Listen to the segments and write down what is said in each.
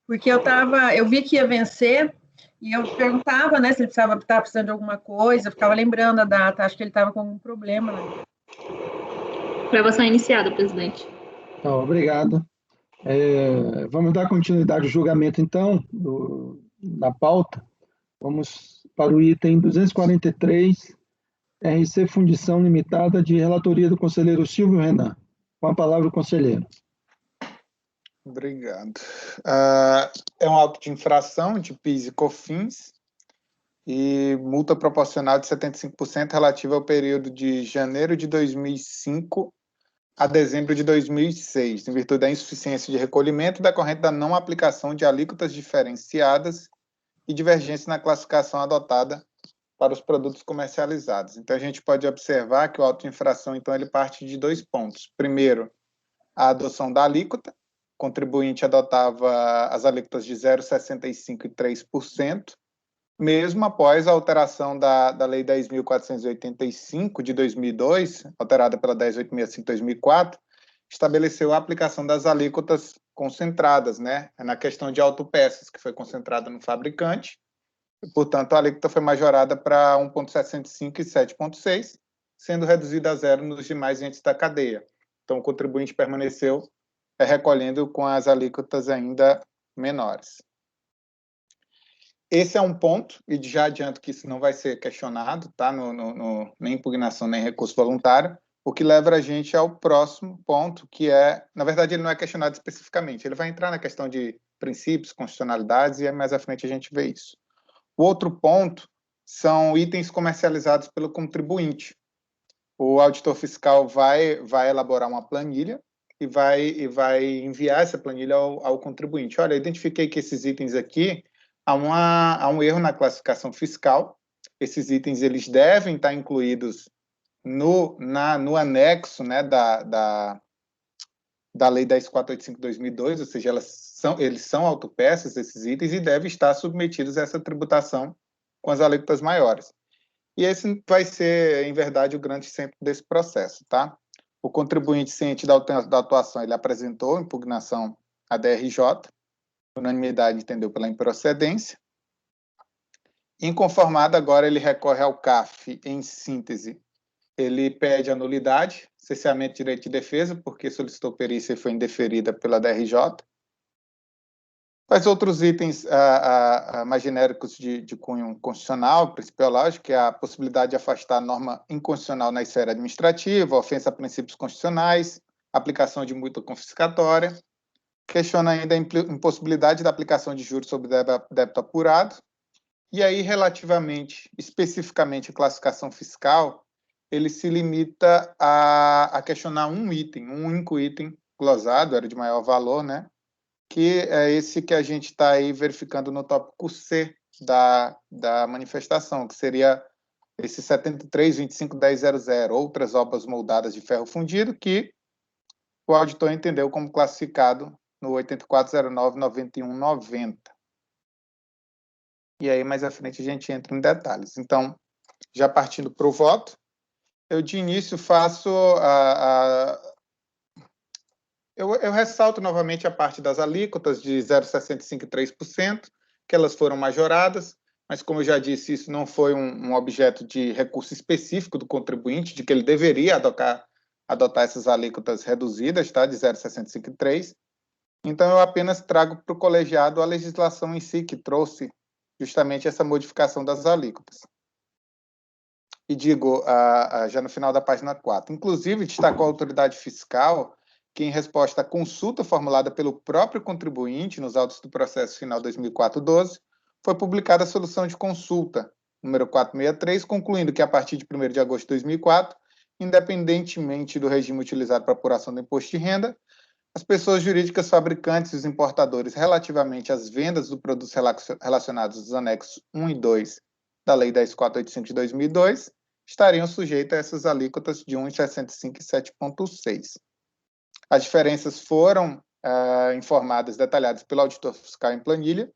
porque eu vi que ia vencer, e eu perguntava, né, se ele estava precisando de alguma coisa, eu ficava lembrando a data, acho que ele estava com algum problema, né? Gravação iniciada, presidente. Então, obrigado. Vamos dar continuidade ao julgamento, então, da pauta. Vamos para o item 243, RC Fundição Limitada, de relatoria do conselheiro Silvio Renan. Com a palavra o conselheiro. Obrigado. É um auto de infração de PIS e COFINS e multa proporcional de 75% relativa ao período de janeiro de 2005 a dezembro de 2006, em virtude da insuficiência de recolhimento decorrente da não aplicação de alíquotas diferenciadas e divergência na classificação adotada para os produtos comercializados. Então, a gente pode observar que o auto de infração, então, ele parte de 2 pontos. Primeiro, a adoção da alíquota. O contribuinte adotava as alíquotas de 0,65% e 3%, mesmo após a alteração da Lei 10.485, de 2002, alterada pela 10.865 de 2004, estabeleceu a aplicação das alíquotas concentradas, né, na questão de autopeças, que foi concentrada no fabricante, e, portanto, a alíquota foi majorada para 1,65% e 7,6%, sendo reduzida a zero nos demais entes da cadeia. Então, o contribuinte permaneceu recolhendo com as alíquotas ainda menores. Esse é um ponto, e já adianto que isso não vai ser questionado, tá? Nem impugnação, nem recurso voluntário, o que leva a gente ao próximo ponto, que é, na verdade, ele não é questionado especificamente, ele vai entrar na questão de princípios, constitucionalidades, e mais à frente a gente vê isso. O outro ponto são itens comercializados pelo contribuinte. O auditor fiscal vai elaborar uma planilha e vai enviar essa planilha ao contribuinte. Olha, identifiquei que esses itens aqui há um erro na classificação fiscal. Esses itens eles devem estar incluídos no anexo, né, da Lei 10.485 de 2002, ou seja, eles são autopeças, esses itens, e devem estar submetidos a essa tributação com as alíquotas maiores. E esse vai ser, em verdade, o grande centro desse processo, tá? O contribuinte ciente da atuação, ele apresentou impugnação à DRJ, unanimidade entendeu pela improcedência. Inconformado, agora ele recorre ao CAF, em síntese, ele pede a nulidade, cesseamento de direito de defesa, porque solicitou perícia e foi indeferida pela DRJ. Quais outros itens mais genéricos de cunho constitucional, principiológico, que é a possibilidade de afastar a norma inconstitucional na esfera administrativa, ofensa a princípios constitucionais, aplicação de multa confiscatória, questiona ainda a impossibilidade da aplicação de juros sobre débito apurado, e aí, relativamente, especificamente, a classificação fiscal, ele se limita a questionar um único item glosado, era de maior valor, né? Que é esse que a gente está aí verificando no tópico C da manifestação, que seria esse 73.25.10.00, outras obras moldadas de ferro fundido, que o auditor entendeu como classificado no 8409.91.90. E aí, mais à frente, a gente entra em detalhes. Então, já partindo para o voto, eu de início faço Eu ressalto novamente a parte das alíquotas de 0,65% e 3%, que elas foram majoradas, mas, como eu já disse, isso não foi um objeto de recurso específico do contribuinte, de que ele deveria adotar essas alíquotas reduzidas, tá, de 0,65% e 3%. Então, eu apenas trago para o colegiado a legislação em si, que trouxe justamente essa modificação das alíquotas. E digo, já no final da página 4, inclusive, destacou a autoridade fiscal que, em resposta à consulta formulada pelo próprio contribuinte nos autos do processo final 2004-12, foi publicada a solução de consulta, número 463, concluindo que, a partir de 1º de agosto de 2004, independentemente do regime utilizado para apuração do imposto de renda, as pessoas jurídicas fabricantes e os importadores, relativamente às vendas dos produtos relacionados aos anexos 1 e 2 da Lei 10.485 de 2002, estariam sujeitos a essas alíquotas de 1,65% e 7,6%. As diferenças foram informadas, detalhadas pelo auditor fiscal em planilha,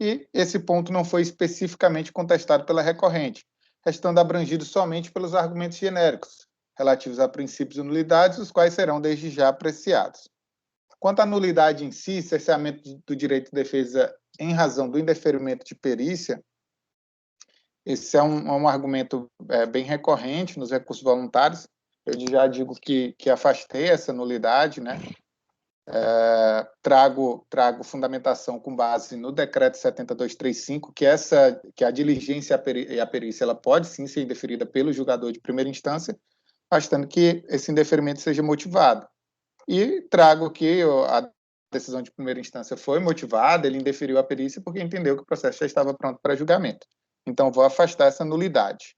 e esse ponto não foi especificamente contestado pela recorrente, restando abrangido somente pelos argumentos genéricos, relativos a princípios e nulidades, os quais serão desde já apreciados. Quanto à nulidade em si, cerceamento do direito de defesa em razão do indeferimento de perícia, esse é um argumento bem recorrente nos recursos voluntários. Eu já digo que afastei essa nulidade, né? Trago fundamentação com base no decreto 70235, que a diligência e a perícia ela pode sim ser indeferida pelo julgador de primeira instância, bastando que esse indeferimento seja motivado. E trago que a decisão de primeira instância foi motivada, ele indeferiu a perícia porque entendeu que o processo já estava pronto para julgamento. Então, vou afastar essa nulidade.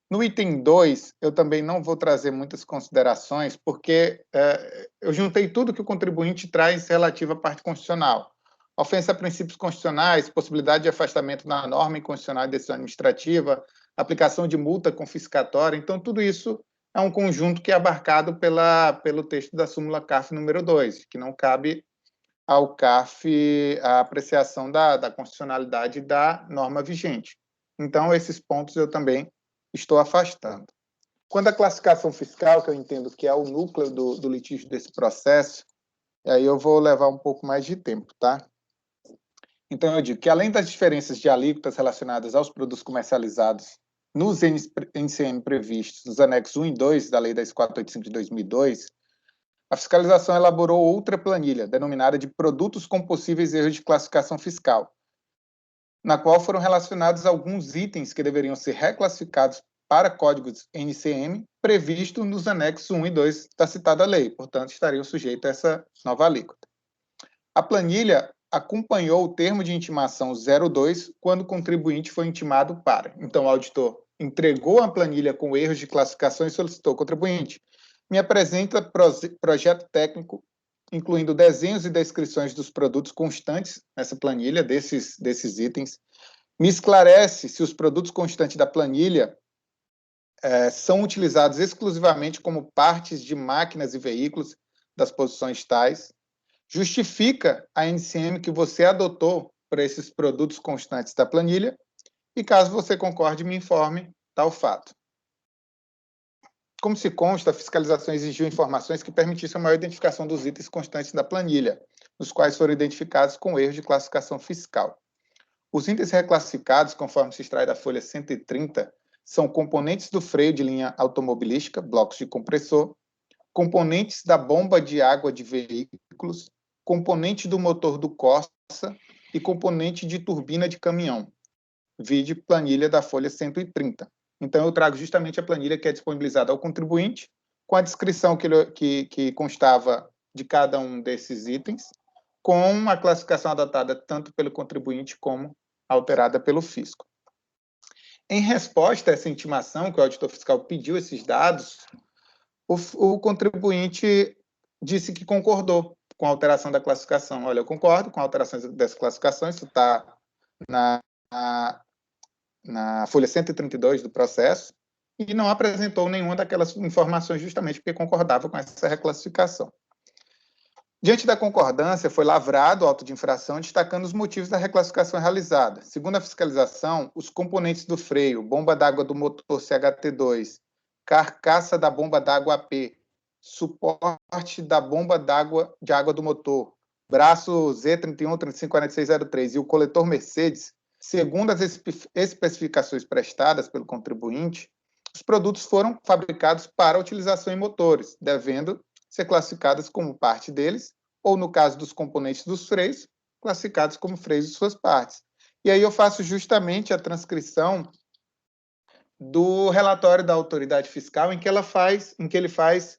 No item 2, eu também não vou trazer muitas considerações, porque eu juntei tudo que o contribuinte traz relativo à parte constitucional. Ofensa a princípios constitucionais, possibilidade de afastamento na norma inconstitucional de decisão administrativa, aplicação de multa confiscatória. Então, tudo isso é um conjunto que é abarcado pelo texto da súmula CARF número 2, que não cabe ao CARF a apreciação da constitucionalidade da norma vigente. Então, esses pontos eu também estou afastando. Quando a classificação fiscal, que eu entendo que é o núcleo do litígio desse processo, aí eu vou levar um pouco mais de tempo, tá? Então, eu digo que, além das diferenças de alíquotas relacionadas aos produtos comercializados nos NCM previstos nos anexos 1 e 2 da Lei 10.485 de 2002, a fiscalização elaborou outra planilha, denominada de Produtos com Possíveis Erros de Classificação Fiscal, na qual foram relacionados alguns itens que deveriam ser reclassificados para códigos NCM previsto nos anexos 1 e 2 da citada lei, portanto, estariam sujeitos a essa nova alíquota. A planilha acompanhou o termo de intimação 02 quando o contribuinte foi intimado para. Então, o auditor entregou a planilha com erros de classificação e solicitou ao contribuinte: me apresenta projeto técnico, incluindo desenhos e descrições dos produtos constantes nessa planilha, desses itens. Me esclarece se os produtos constantes da planilha são utilizados exclusivamente como partes de máquinas e veículos das posições tais. Justifica a NCM que você adotou para esses produtos constantes da planilha e, caso você concorde, me informe tal fato. Como se consta, a fiscalização exigiu informações que permitissem a maior identificação dos itens constantes da planilha, os quais foram identificados com erros de classificação fiscal. Os itens reclassificados, conforme se extrai da folha 130, são componentes do freio de linha automobilística, blocos de compressor, componentes da bomba de água de veículos, componente do motor do Corsa e componente de turbina de caminhão. Vide planilha da folha 130. Então, eu trago justamente a planilha que é disponibilizada ao contribuinte, com a descrição que constava de cada um desses itens, com a classificação adotada tanto pelo contribuinte como alterada pelo fisco. Em resposta a essa intimação, que o auditor fiscal pediu esses dados, o contribuinte disse que concordou com a alteração da classificação. Olha, eu concordo com a alteração dessa classificação, isso está na folha 132 do processo, e não apresentou nenhuma daquelas informações justamente porque concordava com essa reclassificação. Diante da concordância, foi lavrado o auto de infração destacando os motivos da reclassificação realizada. Segundo a fiscalização, os componentes do freio, bomba d'água do motor CHT2, carcaça da bomba d'água AP, suporte da bomba de água do motor, braço Z31 354603 e o coletor Mercedes, segundo as especificações prestadas pelo contribuinte, os produtos foram fabricados para utilização em motores, devendo ser classificadas como parte deles, ou, no caso dos componentes dos freios, classificados como freios de suas partes. E aí eu faço justamente a transcrição do relatório da autoridade fiscal em que ele faz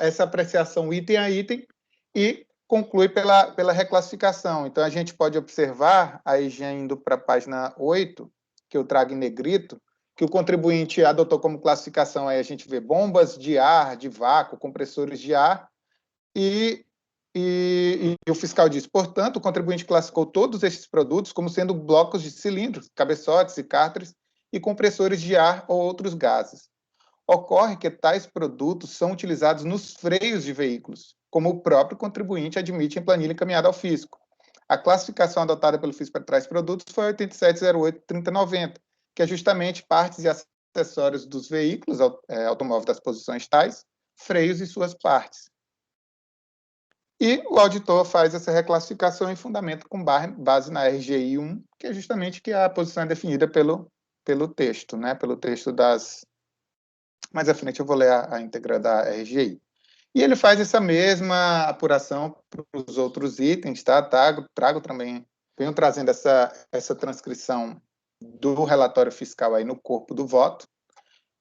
essa apreciação item a item e conclui pela reclassificação. Então, a gente pode observar, aí já indo para a página 8, que eu trago em negrito, que o contribuinte adotou como classificação, aí a gente vê bombas de ar, de vácuo, compressores de ar, e o fiscal diz, portanto, o contribuinte classificou todos estes produtos como sendo blocos de cilindros, cabeçotes e cárteres, e compressores de ar ou outros gases. Ocorre que tais produtos são utilizados nos freios de veículos, como o próprio contribuinte admite em planilha encaminhada ao fisco. A classificação adotada pelo fisco para tais produtos foi 8708-3090, que é justamente partes e acessórios dos veículos automóveis das posições tais, freios e suas partes. E o auditor faz essa reclassificação e fundamenta com base na RGI 1, que é justamente que a posição é definida pelo texto, né? Pelo texto das... Mais à frente eu vou ler a íntegra da RGI. E ele faz essa mesma apuração para os outros itens, tá? Trago também, venho trazendo essa transcrição do relatório fiscal aí no corpo do voto.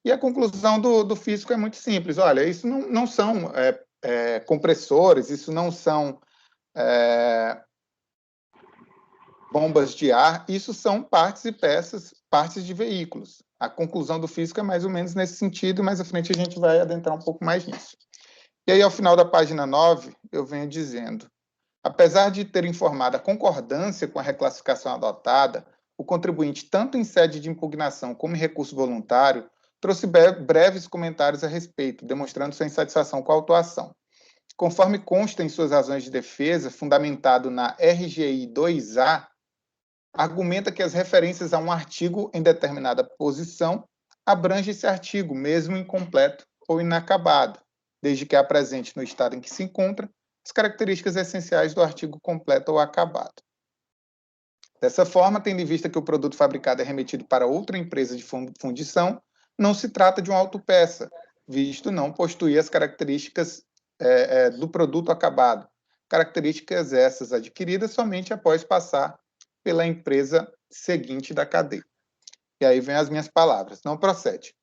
E a conclusão do físico é muito simples. Olha, isso não são compressores, isso não são bombas de ar, isso são partes e peças, partes de veículos. A conclusão do físico é mais ou menos nesse sentido, e mais à frente a gente vai adentrar um pouco mais nisso. E aí, ao final da página 9, eu venho dizendo: apesar de ter informado a concordância com a reclassificação adotada, o contribuinte, tanto em sede de impugnação como em recurso voluntário, trouxe breves comentários a respeito, demonstrando sua insatisfação com a autuação. Conforme consta em suas razões de defesa, fundamentado na RGI 2A, argumenta que as referências a um artigo em determinada posição abrangem esse artigo, mesmo incompleto ou inacabado, desde que apresente no estado em que se encontra as características essenciais do artigo completo ou acabado. Dessa forma, tendo em vista que o produto fabricado é remetido para outra empresa de fundição, não se trata de uma autopeça, visto não possuir as características do produto acabado, características essas adquiridas somente após passar pela empresa seguinte da cadeia. E aí vem as minhas palavras: não procede.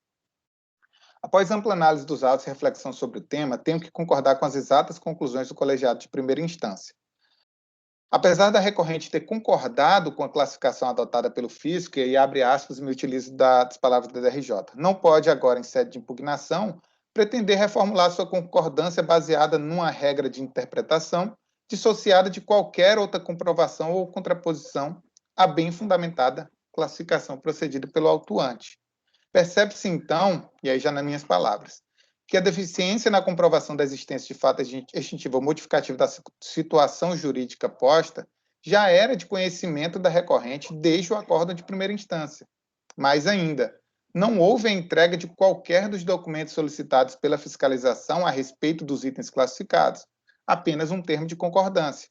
Após ampla análise dos autos e reflexão sobre o tema, tenho que concordar com as exatas conclusões do colegiado de primeira instância. Apesar da recorrente ter concordado com a classificação adotada pelo físico, e abre aspas, me utilizo das palavras da DRJ, não pode agora, em sede de impugnação, pretender reformular sua concordância baseada numa regra de interpretação dissociada de qualquer outra comprovação ou contraposição à bem fundamentada classificação procedida pelo autuante. Percebe-se, então, e aí já nas minhas palavras, que a deficiência na comprovação da existência de fato extintivo ou modificativo da situação jurídica posta já era de conhecimento da recorrente desde o acórdão de primeira instância. Mais ainda, não houve a entrega de qualquer dos documentos solicitados pela fiscalização a respeito dos itens classificados, apenas um termo de concordância.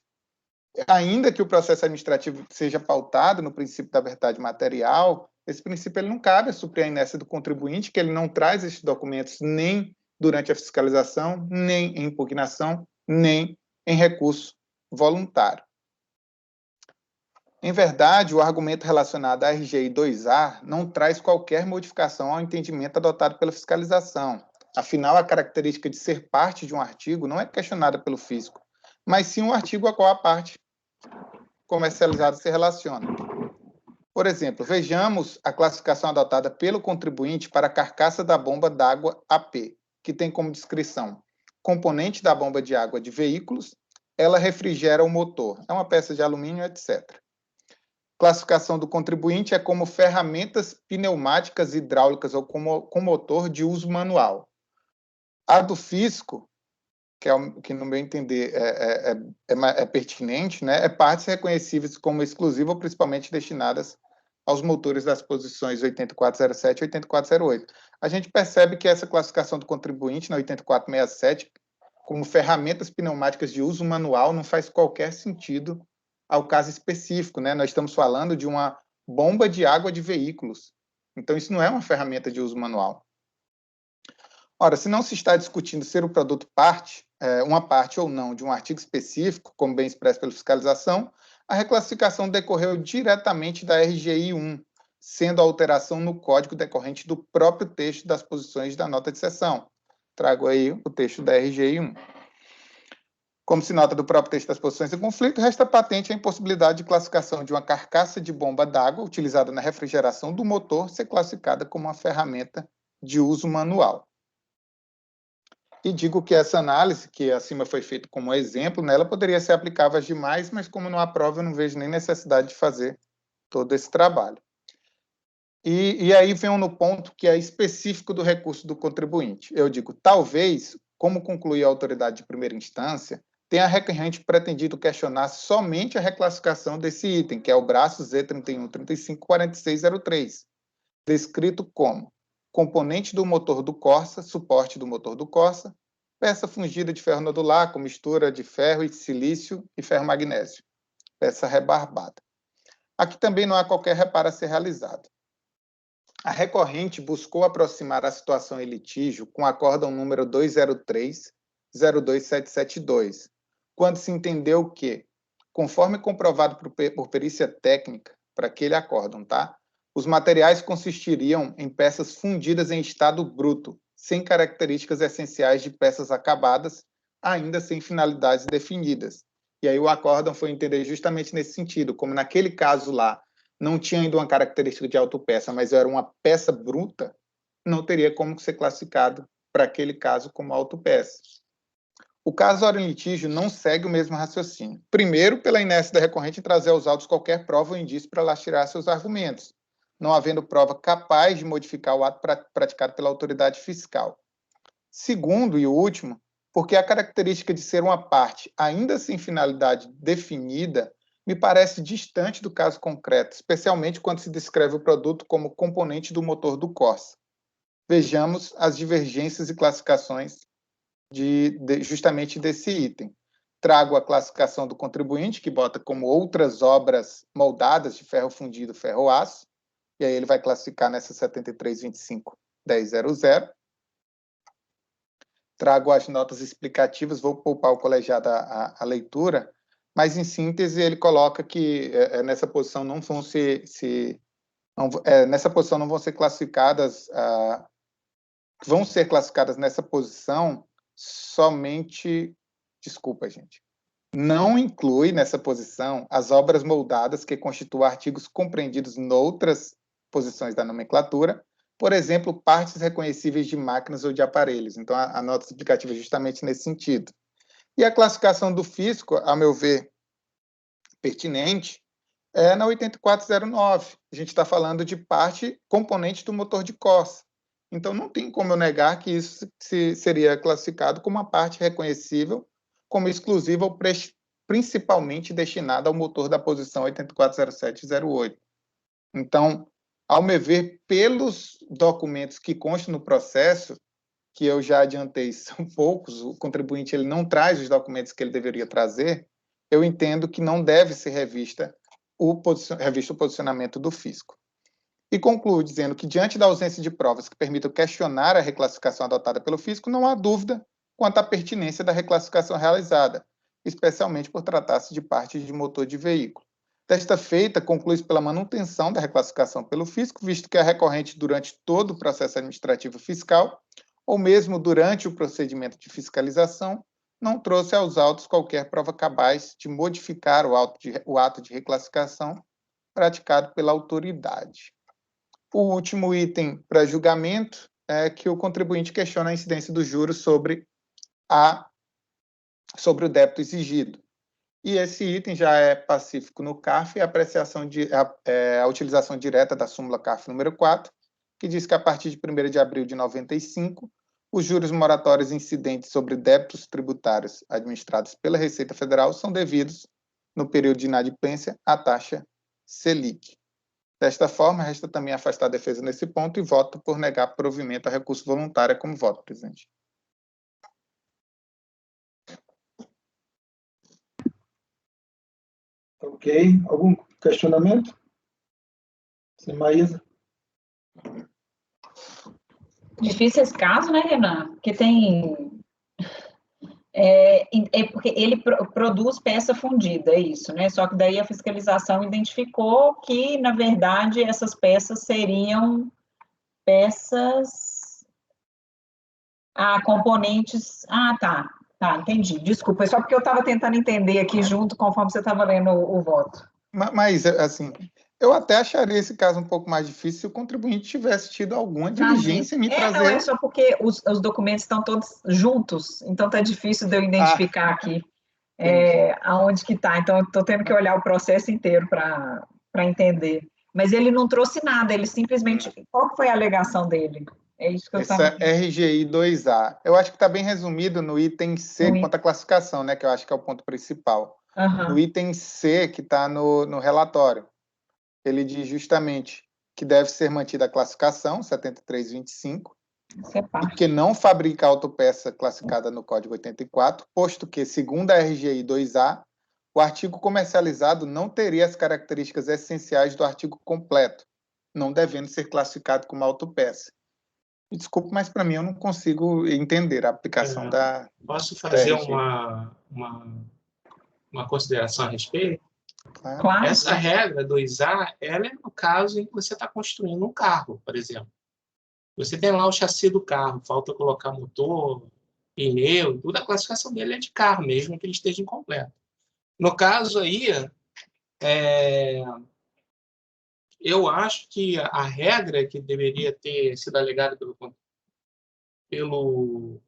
Ainda que o processo administrativo seja pautado no princípio da verdade material, esse princípio ele não cabe a suprir a inércia do contribuinte, que ele não traz esses documentos nem durante a fiscalização, nem em impugnação, nem em recurso voluntário. Em verdade, o argumento relacionado à RGI 2A não traz qualquer modificação ao entendimento adotado pela fiscalização. Afinal, a característica de ser parte de um artigo não é questionada pelo físico, mas sim o artigo a qual a parte comercializada se relaciona. Por exemplo, vejamos a classificação adotada pelo contribuinte para a carcaça da bomba d'água AP, que tem como descrição: componente da bomba de água de veículos, ela refrigera o motor, é uma peça de alumínio, etc. Classificação do contribuinte é como ferramentas pneumáticas hidráulicas ou com motor de uso manual. A do fisco, que no meu entender é pertinente, né, é partes reconhecíveis como exclusivas ou principalmente destinadas aos motores das posições 8407 e 8408. A gente percebe que essa classificação do contribuinte na 8467 como ferramentas pneumáticas de uso manual não faz qualquer sentido ao caso específico, né? Nós estamos falando de uma bomba de água de veículos. Então, isso não é uma ferramenta de uso manual. Ora, se não se está discutindo ser o produto uma parte ou não de um artigo específico, como bem expresso pela fiscalização, a reclassificação decorreu diretamente da RGI 1, sendo a alteração no código decorrente do próprio texto das posições da nota de seção. Trago aí o texto da RGI 1. Como se nota do próprio texto das posições em conflito, resta patente a impossibilidade de classificação de uma carcaça de bomba d'água utilizada na refrigeração do motor ser classificada como uma ferramenta de uso manual. E digo que essa análise, que acima foi feita como exemplo, ela poderia ser aplicável às demais, mas como não há prova, eu não vejo nem necessidade de fazer todo esse trabalho. E aí venho no ponto que é específico do recurso do contribuinte. Eu digo, talvez, como concluiu a autoridade de primeira instância, tenha a recorrente pretendido questionar somente a reclassificação desse item, que é o braço Z31354603, descrito como componente do motor do Corsa, suporte do motor do Corsa, peça fungida de ferro nodular com mistura de ferro e silício e ferro-magnésio, peça rebarbada. Aqui também não há qualquer reparo a ser realizado. A recorrente buscou aproximar a situação em litígio com o acórdão número 203-02772, quando se entendeu que, conforme comprovado por perícia técnica para aquele acórdão, tá? Os materiais consistiriam em peças fundidas em estado bruto, sem características essenciais de peças acabadas, ainda sem finalidades definidas. E aí o acórdão foi entender justamente nesse sentido, como naquele caso lá não tinha ainda uma característica de autopeça, mas era uma peça bruta, não teria como ser classificado para aquele caso como autopeça. O caso ora em litígio não segue o mesmo raciocínio. Primeiro, pela inércia da recorrente em trazer aos autos qualquer prova ou indício para lastrear seus argumentos, não havendo prova capaz de modificar o ato praticado pela autoridade fiscal. Segundo e último, porque a característica de ser uma parte ainda sem finalidade definida me parece distante do caso concreto, especialmente quando se descreve o produto como componente do motor do Corsa. Vejamos as divergências e classificações justamente desse item. Trago a classificação do contribuinte, que bota como outras obras moldadas de ferro fundido, ferro-aço, e aí ele vai classificar nessa 7325-1000. Trago as notas explicativas, vou poupar o colegiado a leitura, mas, em síntese, ele coloca que nessa posição não vão ser classificadas, vão ser classificadas nessa posição somente, desculpa, gente, não inclui nessa posição as obras moldadas que constituem artigos compreendidos noutras posições da nomenclatura, por exemplo, partes reconhecíveis de máquinas ou de aparelhos. Então, a nota explicativa é justamente nesse sentido. E a classificação do fisco, a meu ver, pertinente, é na 8409. A gente está falando de parte componente do motor de Corsa. Então, não tem como eu negar que isso seria classificado como uma parte reconhecível, como exclusiva ou principalmente destinada ao motor da posição 840708. Então, ao me ver, pelos documentos que constam no processo, que eu já adiantei, são poucos, o contribuinte ele não traz os documentos que ele deveria trazer, eu entendo que não deve ser revisto o posicionamento do fisco. E concluo dizendo que, diante da ausência de provas que permitam questionar a reclassificação adotada pelo fisco, não há dúvida quanto à pertinência da reclassificação realizada, especialmente por tratar-se de parte de motor de veículo. Desta feita, conclui-se pela manutenção da reclassificação pelo fisco, visto que a recorrente, durante todo o processo administrativo fiscal, ou mesmo durante o procedimento de fiscalização, não trouxe aos autos qualquer prova capaz de modificar o ato de reclassificação praticado pela autoridade. O último item para julgamento é que o contribuinte questiona a incidência dos juros sobre o débito exigido. E esse item já é pacífico no CARF e a utilização direta da súmula CARF número 4, que diz que a partir de 1º de abril de 95, os juros moratórios incidentes sobre débitos tributários administrados pela Receita Federal são devidos, no período de inadimplência, à taxa Selic. Desta forma, resta também afastar a defesa nesse ponto e voto por negar provimento a recurso voluntário como voto, presidente. Ok. Algum questionamento? Sim, Maísa? Difícil esse caso, né, Renan? Porque tem... porque ele produz peça fundida, é isso, né? Só que daí a fiscalização identificou que, na verdade, essas peças seriam peças... componentes... tá, entendi. Desculpa, é só porque eu estava tentando entender aqui junto, conforme você estava lendo o voto. Mas, assim... Eu até acharia esse caso um pouco mais difícil se o contribuinte tivesse tido alguma diligência em me trazer... Não, é só porque os documentos estão todos juntos, então está difícil de eu identificar aqui aonde que está. Então, eu estou tendo que olhar o processo inteiro para entender. Mas ele não trouxe nada, ele simplesmente... Qual foi a alegação dele? É isso que eu estava... Essa RGI 2A. Eu acho que está bem resumido no item C, quanto à classificação, né, que eu acho que é o ponto principal. No item C, que está no relatório. Ele diz justamente que deve ser mantida a classificação, 7325, Isso é parte. Porque não fabrica autopeça classificada no Código 84, posto que, segundo a RGI 2A, o artigo comercializado não teria as características essenciais do artigo completo, não devendo ser classificado como autopeça. Desculpe, mas para mim eu não consigo entender a aplicação da... Posso fazer RGI. uma consideração a respeito? Claro. Essa regra 2A, ela é no caso em que você está construindo um carro, por exemplo. Você tem lá o chassi do carro, falta colocar motor, pneu, tudo, a classificação dele é de carro, mesmo que ele esteja incompleto. No caso aí, eu acho que a regra que deveria ter sido alegada pelo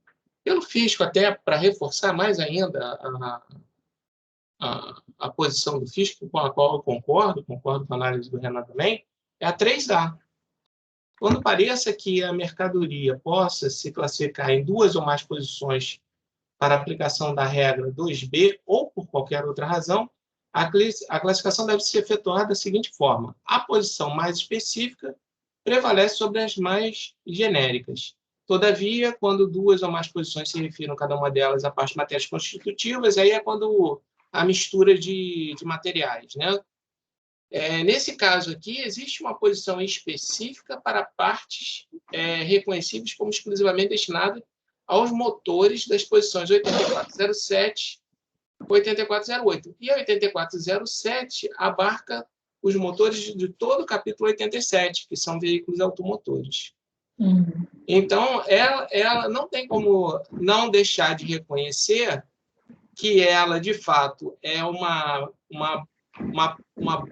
fisco, até para reforçar mais ainda a posição do fisco, com a qual eu concordo com a análise do Renan também, é a 3A. Quando pareça que a mercadoria possa se classificar em duas ou mais posições para aplicação da regra 2B ou por qualquer outra razão, a classificação deve ser efetuada da seguinte forma: a posição mais específica prevalece sobre as mais genéricas. Todavia, quando duas ou mais posições se refiram cada uma delas a partes de matérias constitutivas, aí é quando a mistura de materiais, né? Nesse caso aqui, existe uma posição específica para partes reconhecíveis como exclusivamente destinadas aos motores das posições 8407 e 8408. E a 8407 abarca os motores de todo o capítulo 87, que são veículos automotores. Então, ela não tem como não deixar de reconhecer que ela, de fato, é uma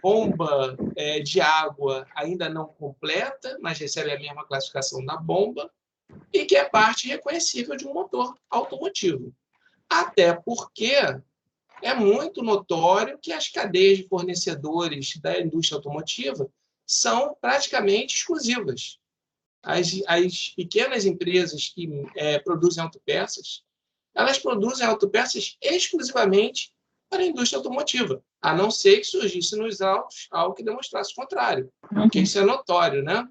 bomba de água ainda não completa, mas recebe a mesma classificação da bomba, e que é parte reconhecível de um motor automotivo. Até porque é muito notório que as cadeias de fornecedores da indústria automotiva são praticamente exclusivas. As pequenas empresas que produzem autopeças, elas produzem autopeças exclusivamente para a indústria automotiva, a não ser que surgisse nos autos algo que demonstrasse o contrário, porque isso é notório, né?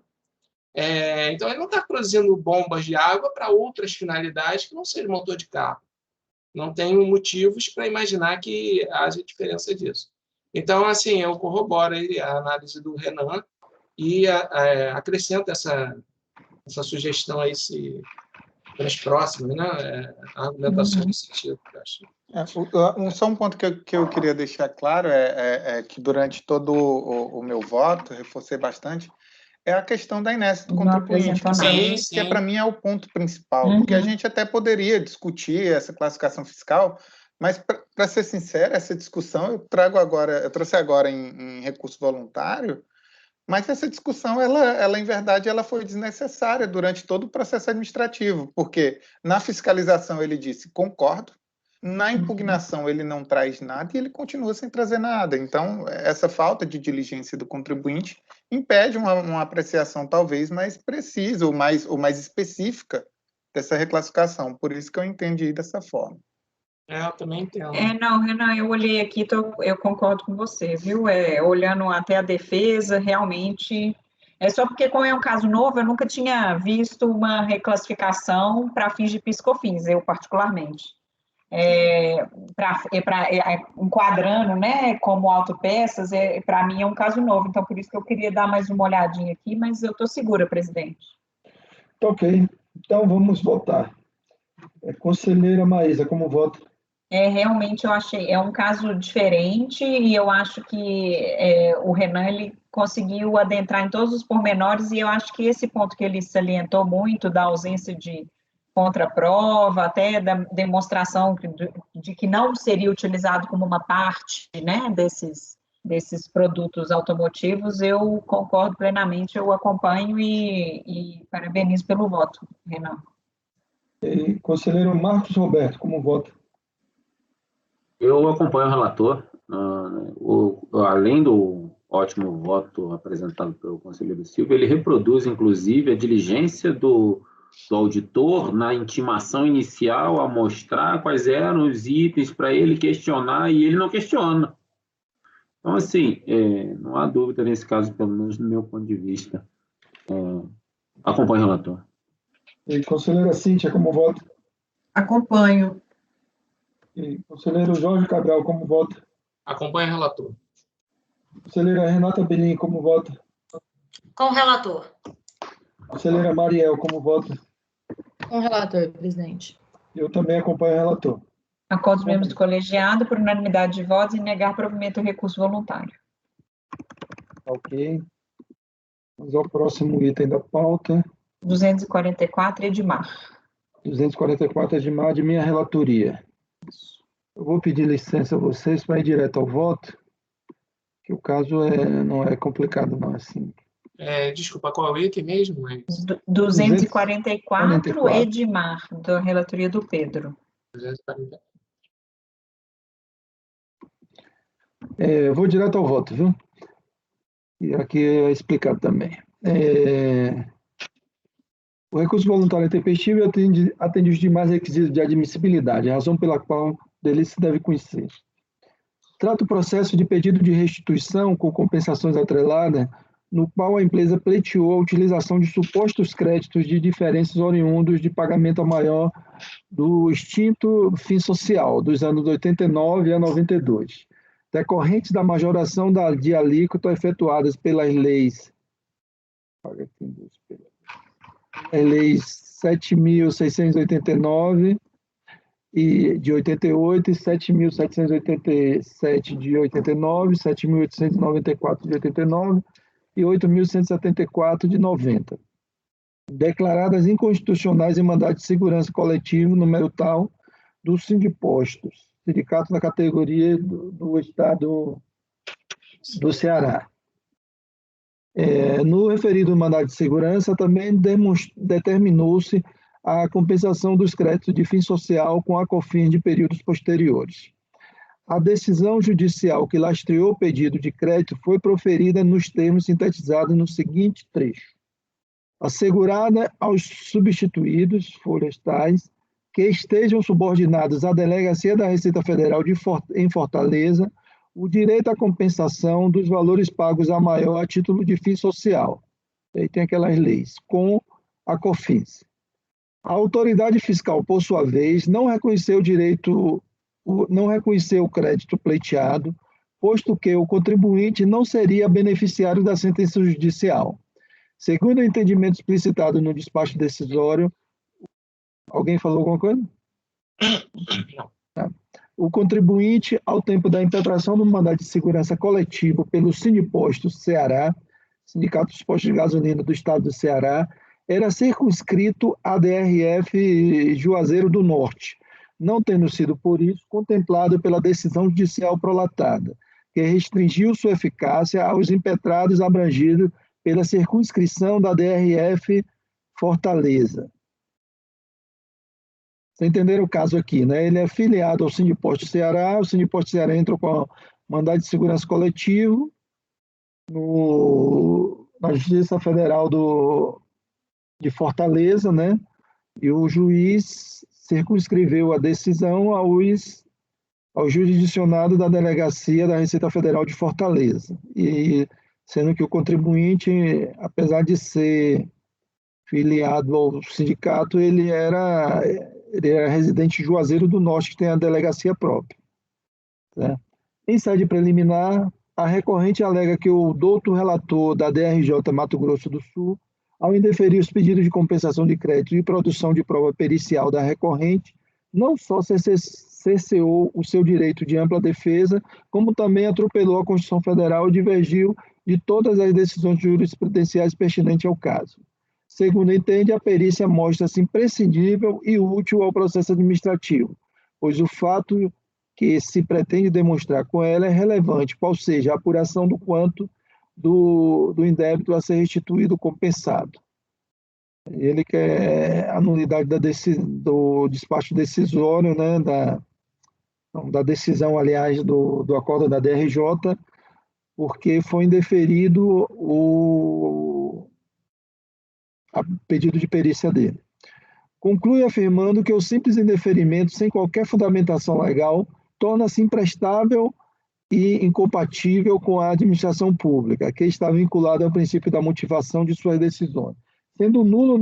Então, ele não está produzindo bombas de água para outras finalidades que não seja motor de carro. Não tenho motivos para imaginar que haja diferença disso. Então, assim, eu corroboro a análise do Renan e acrescento essa sugestão aí, mais próxima, né? A argumentação nesse sentido, eu acho. Só um ponto que eu queria deixar claro é que durante todo o meu voto, reforcei bastante, é a questão da inércia do contribuinte, que para mim é o ponto principal, porque a gente até poderia discutir essa classificação fiscal, mas, para ser sincero, essa discussão eu trouxe agora em recurso voluntário, mas essa discussão, ela em verdade, ela foi desnecessária durante todo o processo administrativo, porque na fiscalização ele disse, concordo, na impugnação ele não traz nada e ele continua sem trazer nada. Então, essa falta de diligência do contribuinte impede uma apreciação talvez mais precisa ou mais específica dessa reclassificação. Por isso que eu entendi dessa forma. Eu também entendo. Não, Renan, eu olhei aqui, eu concordo com você, viu? Olhando até a defesa, realmente... só porque, como é um caso novo, eu nunca tinha visto uma reclassificação para fins de PIS/COFINS, eu particularmente. Enquadrando, né, como autopeças, para mim é um caso novo, então por isso que eu queria dar mais uma olhadinha aqui, mas eu estou segura, presidente. Ok, então vamos votar. Conselheira Maísa, como vota? Realmente eu achei, é um caso diferente e eu acho que o Renan ele conseguiu adentrar em todos os pormenores e eu acho que esse ponto que ele salientou muito da ausência de contraprova, até da demonstração de que não seria utilizado como uma parte, né, desses produtos automotivos, eu concordo plenamente, eu acompanho e parabenizo pelo voto, Renan. Conselheiro Marcos Roberto, como vota? Eu acompanho o relator, além do ótimo voto apresentado pelo conselheiro Silva, ele reproduz, inclusive, a diligência do auditor na intimação inicial a mostrar quais eram os itens para ele questionar, e ele não questiona. Então, assim, não há dúvida nesse caso, pelo menos no meu ponto de vista. Acompanho o relator. E conselheira Cíntia, como vota? Acompanho. E conselheiro Jorge Cabral, como vota? Acompanha o relator. Conselheira Renata Belin, como vota? Com o relator. Conselheira Mariel, como vota? Com o relator, presidente. Eu também acompanho o relator. Acordo dos membros do colegiado por unanimidade de votos em negar provimento do recurso voluntário. Ok. Vamos ao próximo item da pauta. 244, Edmar. 244, Edmar, de minha relatoria. Eu vou pedir licença a vocês para ir direto ao voto, que o caso não é complicado, não, assim. Desculpa, qual é o item mesmo? 244, Edmar, da relatoria do Pedro. 240. Eu vou direto ao voto, viu? E aqui é explicado também. O recurso voluntário é tempestivo e atende os demais requisitos de admissibilidade, a razão pela qual dele se deve conhecer. Trata o processo de pedido de restituição com compensações atreladas, no qual a empresa pleiteou a utilização de supostos créditos de diferenças oriundos de pagamento ao maior do extinto fim social, dos anos 89 a 92, decorrentes da majoração de alíquota efetuadas pelas leis 7.689 de 88, 7.787 de 89, 7.894 de 89 e 8.174 de 90, declaradas inconstitucionais em mandado de segurança coletivo número tal do Sindipostos, sindicato da categoria do Estado do Ceará. No referido mandado de segurança, também determinou-se a compensação dos créditos de fim social com a COFINS de períodos posteriores. A decisão judicial que lastreou o pedido de crédito foi proferida nos termos sintetizados no seguinte trecho: assegurada aos substituídos florestais que estejam subordinados à Delegacia da Receita Federal em Fortaleza o direito à compensação dos valores pagos a maior a título de fim social. Aí tem aquelas leis, com a COFINS. A autoridade fiscal, por sua vez, não reconheceu o crédito pleiteado, posto que o contribuinte não seria beneficiário da sentença judicial. Segundo o entendimento explicitado no despacho decisório, alguém falou alguma coisa? Não. Tá. O contribuinte, ao tempo da impetração do mandado de segurança coletivo pelo Sindipostos Ceará, Sindicato dos Postos de Gasolina do Estado do Ceará, era circunscrito à DRF Juazeiro do Norte, não tendo sido, por isso, contemplado pela decisão judicial prolatada, que restringiu sua eficácia aos impetrados abrangidos pela circunscrição da DRF Fortaleza. Vocês entenderam o caso aqui, né? Ele é filiado ao Sindiposto Ceará, o Sindiposto Ceará entrou com mandado de segurança coletivo na Justiça Federal de Fortaleza, né? E o juiz circunscreveu a decisão ao jurisdicionado da Delegacia da Receita Federal de Fortaleza, e sendo que o contribuinte, apesar de ser filiado ao sindicato, ele era residente de Juazeiro do Norte, que tem a delegacia própria. Né? Em sede preliminar, a recorrente alega que o douto relator da DRJ Mato Grosso do Sul, ao indeferir os pedidos de compensação de crédito e produção de prova pericial da recorrente, não só cerceou o seu direito de ampla defesa, como também atropelou a Constituição Federal e divergiu de todas as decisões jurisprudenciais pertinentes ao caso. Segundo entende, a perícia mostra-se imprescindível e útil ao processo administrativo, pois o fato que se pretende demonstrar com ela é relevante, qual seja a apuração do quanto do indébito a ser restituído ou compensado. Ele quer a nulidade do despacho decisório, né, da decisão, aliás, do acordo da DRJ, porque foi indeferido a pedido de perícia dele. Conclui afirmando que o simples indeferimento, sem qualquer fundamentação legal, torna-se imprestável e incompatível com a administração pública, que está vinculada ao princípio da motivação de suas decisões. Sendo nulo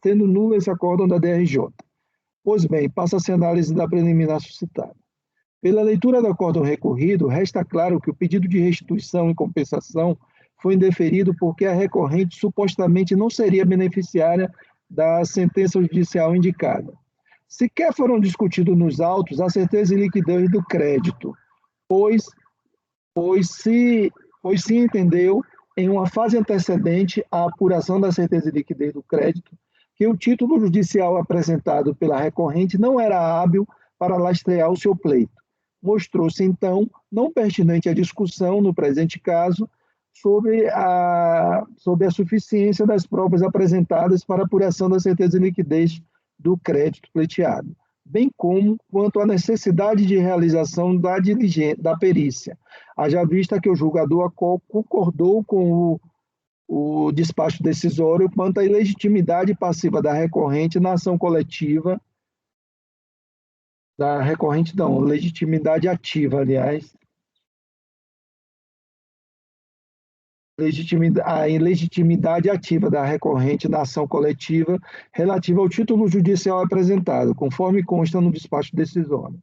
sendo nulo esse acórdão da DRJ. Pois bem, passa-se a análise da preliminar suscitada. Pela leitura do acórdão recorrido, resta claro que o pedido de restituição e compensação foi indeferido porque a recorrente supostamente não seria beneficiária da sentença judicial indicada. Sequer foram discutidos nos autos a certeza e liquidez do crédito, pois se entendeu, em uma fase antecedente à apuração da certeza e liquidez do crédito, que o título judicial apresentado pela recorrente não era hábil para lastrear o seu pleito. Mostrou-se, então, não pertinente a discussão, no presente caso, sobre a suficiência das provas apresentadas para apuração da certeza e liquidez do crédito pleiteado, bem como quanto à necessidade de realização da perícia, haja vista que o julgador concordou com o despacho decisório quanto à ilegitimidade passiva da recorrente na ação coletiva, legitimidade ativa, aliás, a ilegitimidade ativa da recorrente na ação coletiva relativa ao título judicial apresentado, conforme consta no despacho decisório.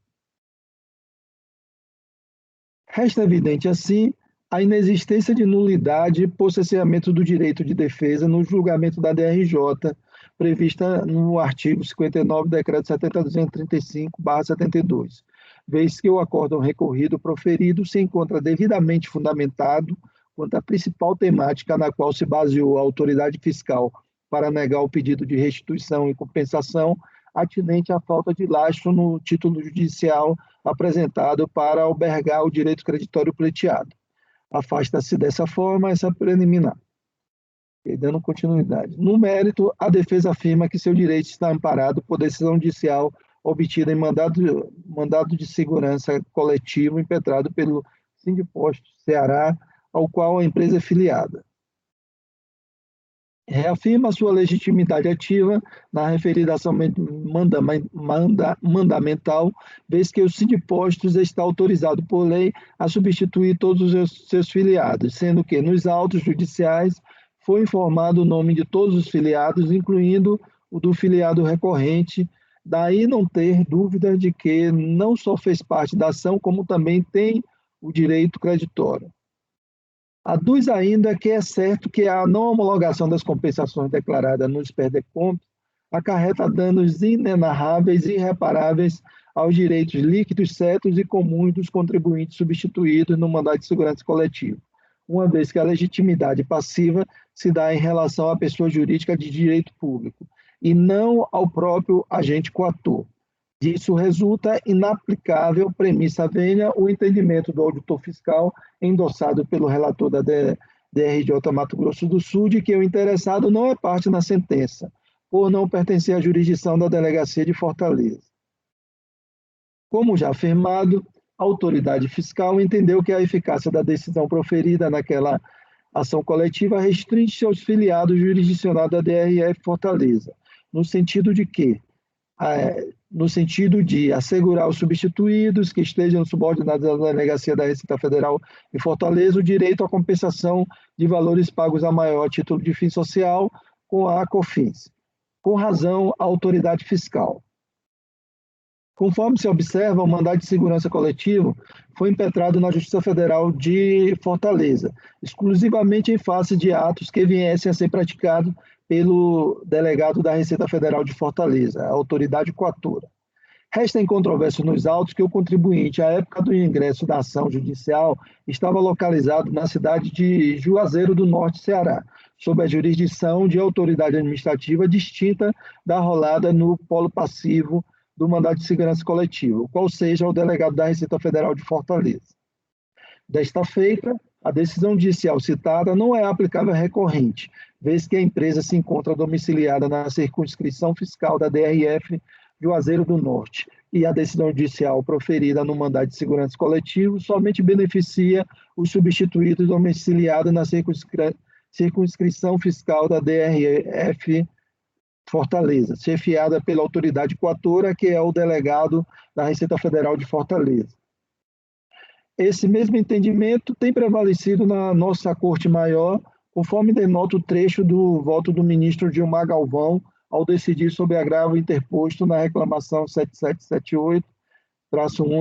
Resta evidente, assim, a inexistência de nulidade por cesseamento do direito de defesa no julgamento da DRJ, prevista no artigo 59 do Decreto 70.235/72, vez que o acórdão recorrido proferido se encontra devidamente fundamentado quanto à principal temática na qual se baseou a autoridade fiscal para negar o pedido de restituição e compensação, atinente à falta de lastro no título judicial apresentado para albergar o direito creditório pleiteado. Afasta-se dessa forma essa preliminar. E dando continuidade. No mérito, a defesa afirma que seu direito está amparado por decisão judicial obtida em mandado de segurança coletivo impetrado pelo Sindipostos Ceará, ao qual a empresa é filiada. Reafirma sua legitimidade ativa na referida ação mandamental, vez que o Sindipostos está autorizado por lei a substituir todos os seus filiados, sendo que nos autos judiciais foi informado o nome de todos os filiados, incluindo o do filiado recorrente, daí não ter dúvida de que não só fez parte da ação, como também tem o direito creditório. Aduz ainda que é certo que a não homologação das compensações declaradas nos perdecontos acarreta danos inenarráveis e irreparáveis aos direitos líquidos, certos e comuns dos contribuintes substituídos no mandado de segurança coletivo, uma vez que a legitimidade passiva se dá em relação à pessoa jurídica de direito público e não ao próprio agente coator. Disso resulta inaplicável premissa vênia o entendimento do auditor fiscal endossado pelo relator da DRJ Mato Grosso do Sul de que o interessado não é parte na sentença, por não pertencer à jurisdição da Delegacia de Fortaleza. Como já afirmado, a autoridade fiscal entendeu que a eficácia da decisão proferida naquela ação coletiva restringe-se aos filiados jurisdicionados da DRF Fortaleza, no sentido de assegurar aos substituídos que estejam subordinados à Delegacia da Receita Federal em Fortaleza o direito à compensação de valores pagos a maior título de fim social com a COFINS, com razão à autoridade fiscal. Conforme se observa, o mandado de segurança coletivo foi impetrado na Justiça Federal de Fortaleza, exclusivamente em face de atos que viessem a ser praticados pelo delegado da Receita Federal de Fortaleza, a autoridade coatora. Resta incontrovérsia nos autos que o contribuinte, à época do ingresso da ação judicial, estava localizado na cidade de Juazeiro do Norte, Ceará, sob a jurisdição de autoridade administrativa distinta da arrolada no polo passivo do mandado de segurança coletivo, qual seja o delegado da Receita Federal de Fortaleza. Desta feita, a decisão judicial citada não é aplicável à recorrente, vez que a empresa se encontra domiciliada na circunscrição fiscal da DRF Juazeiro do Norte, e a decisão judicial proferida no mandado de segurança coletivo somente beneficia os substituídos domiciliados na circunscrição fiscal da DRF Fortaleza, chefiada pela autoridade coatora, que é o delegado da Receita Federal de Fortaleza. Esse mesmo entendimento tem prevalecido na nossa Corte Maior, conforme denota o trecho do voto do ministro Gilmar Galvão, ao decidir sobre agravo interposto na reclamação 7778-1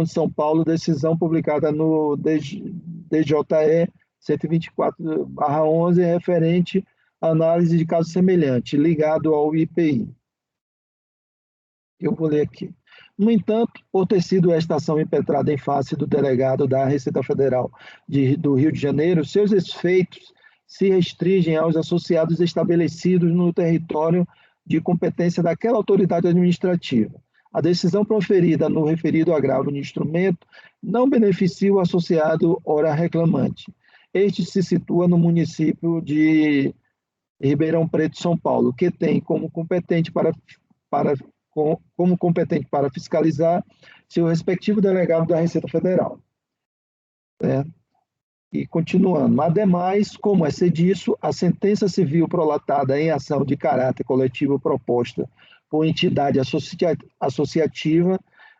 de São Paulo, decisão publicada no DJE 124/11, referente à análise de caso semelhante, ligado ao IPI. Eu vou ler aqui. No entanto, por ter sido esta ação impetrada em face do delegado da Receita Federal do Rio de Janeiro, seus efeitos se restringem aos associados estabelecidos no território de competência daquela autoridade administrativa. A decisão proferida no referido agravo de instrumento não beneficia o associado ora reclamante. Este se situa no município de Ribeirão Preto, São Paulo, que tem como competente para fiscalizar seu respectivo delegado da Receita Federal. E continuando, ademais, como é disso, a sentença civil prolatada em ação de caráter coletivo proposta por entidade associativa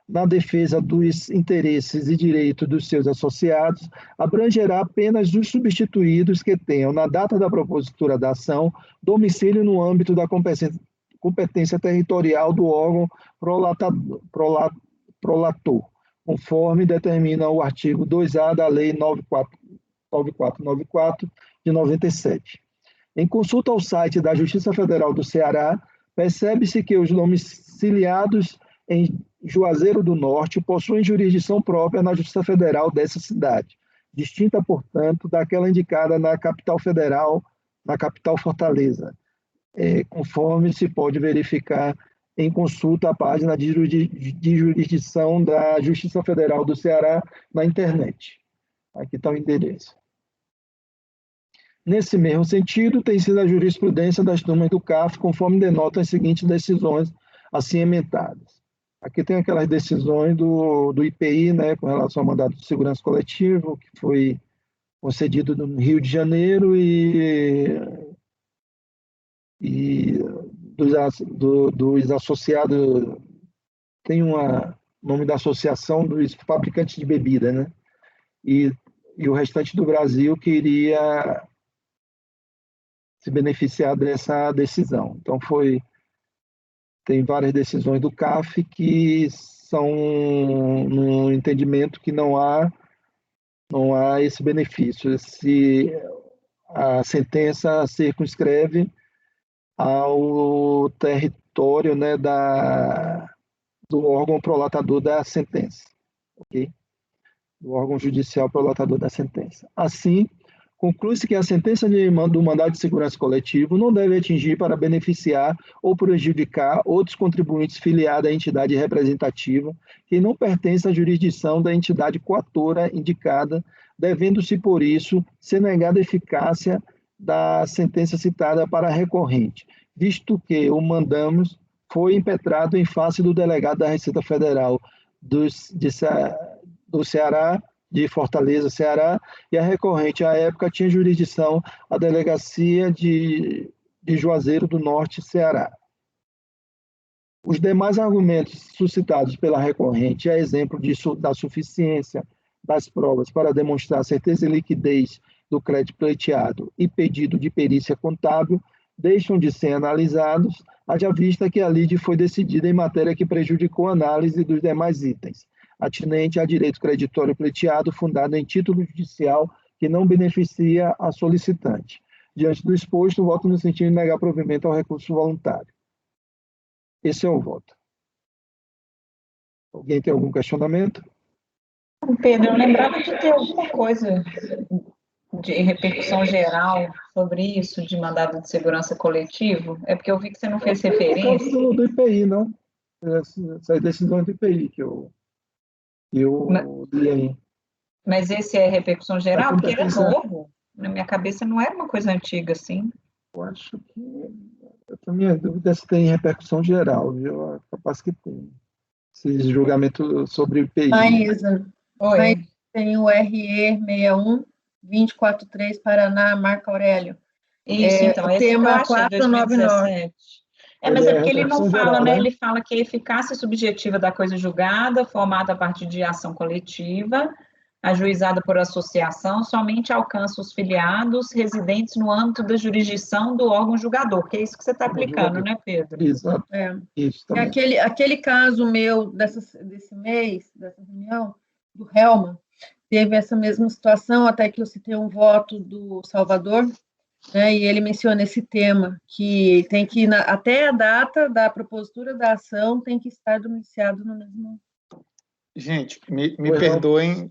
na defesa dos interesses e direitos dos seus associados abrangerá apenas os substituídos que tenham, na data da propositura da ação, domicílio no âmbito da competência territorial do órgão prolator, conforme determina o artigo 2A da Lei 9494 de 97. Em consulta ao site da Justiça Federal do Ceará, percebe-se que os domiciliados em Juazeiro do Norte possuem jurisdição própria na Justiça Federal dessa cidade, distinta, portanto, daquela indicada na capital federal, na capital Fortaleza, conforme se pode verificar em consulta à página de jurisdição da Justiça Federal do Ceará na internet. Aqui está o endereço. Nesse mesmo sentido, tem sido a jurisprudência das turmas do CAF, conforme denotam as seguintes decisões assim ementadas. Aqui tem aquelas decisões do IPI, né, com relação ao mandado de segurança coletivo, que foi concedido no Rio de Janeiro, e dos associados, tem o nome da associação dos fabricantes de bebida, né? E o restante do Brasil queria se beneficiar dessa decisão. Então, tem várias decisões do CAF que são no entendimento que não há esse benefício. A sentença circunscreve ao território, né, do órgão prolatador da sentença, ok? Do órgão judicial prolatador da sentença. Assim, conclui-se que a sentença do mandado de segurança coletivo não deve atingir para beneficiar ou prejudicar outros contribuintes filiados à entidade representativa que não pertence à jurisdição da entidade coatora indicada, devendo-se, por isso, ser negada a eficácia da sentença citada para a recorrente, visto que o mandamos foi impetrado em face do delegado da Receita Federal do Ceará, de Fortaleza, Ceará, e a recorrente, à época, tinha jurisdição a delegacia de Juazeiro do Norte, Ceará. Os demais argumentos suscitados pela recorrente, a exemplo da suficiência das provas para demonstrar a certeza e liquidez do crédito pleiteado e pedido de perícia contábil, deixam de ser analisados, haja vista que a lide foi decidida em matéria que prejudicou a análise dos demais itens, atinente a direito creditório pleiteado fundado em título judicial que não beneficia a solicitante. Diante do exposto, voto no sentido de negar provimento ao recurso voluntário. Esse é o voto. Alguém tem algum questionamento? Pedro, eu lembrava de ter alguma coisa de repercussão geral sobre isso, de mandado de segurança coletivo. É porque eu vi que você não fez referência. Do IPI, não. Essa decisão do IPI que eu li aí. Mas esse é repercussão geral? Porque era novo. Na minha cabeça não era uma coisa antiga assim. Eu acho que... Eu tenho minha dúvida se tem repercussão geral, viu? Capaz que tem. Esse julgamento sobre o IPI. Maísa. Oi. Tem o RE 61-243 Paraná, Marco Aurélio. Isso, então, esse tema 499. Mas é porque ele não fala, né? Ele fala que a eficácia subjetiva da coisa julgada, formada a partir de ação coletiva, ajuizada por associação somente alcança os filiados residentes no âmbito da jurisdição do órgão julgador, que é isso que você está aplicando, né, Pedro? Exato. Isso também. Aquele caso meu desse mês, dessa reunião, do Helma, teve essa mesma situação, até que eu citei um voto do Salvador, né, e ele menciona esse tema, que tem que, até a data da propositura da ação, tem que estar domiciliado no mesmo... Gente, me perdoem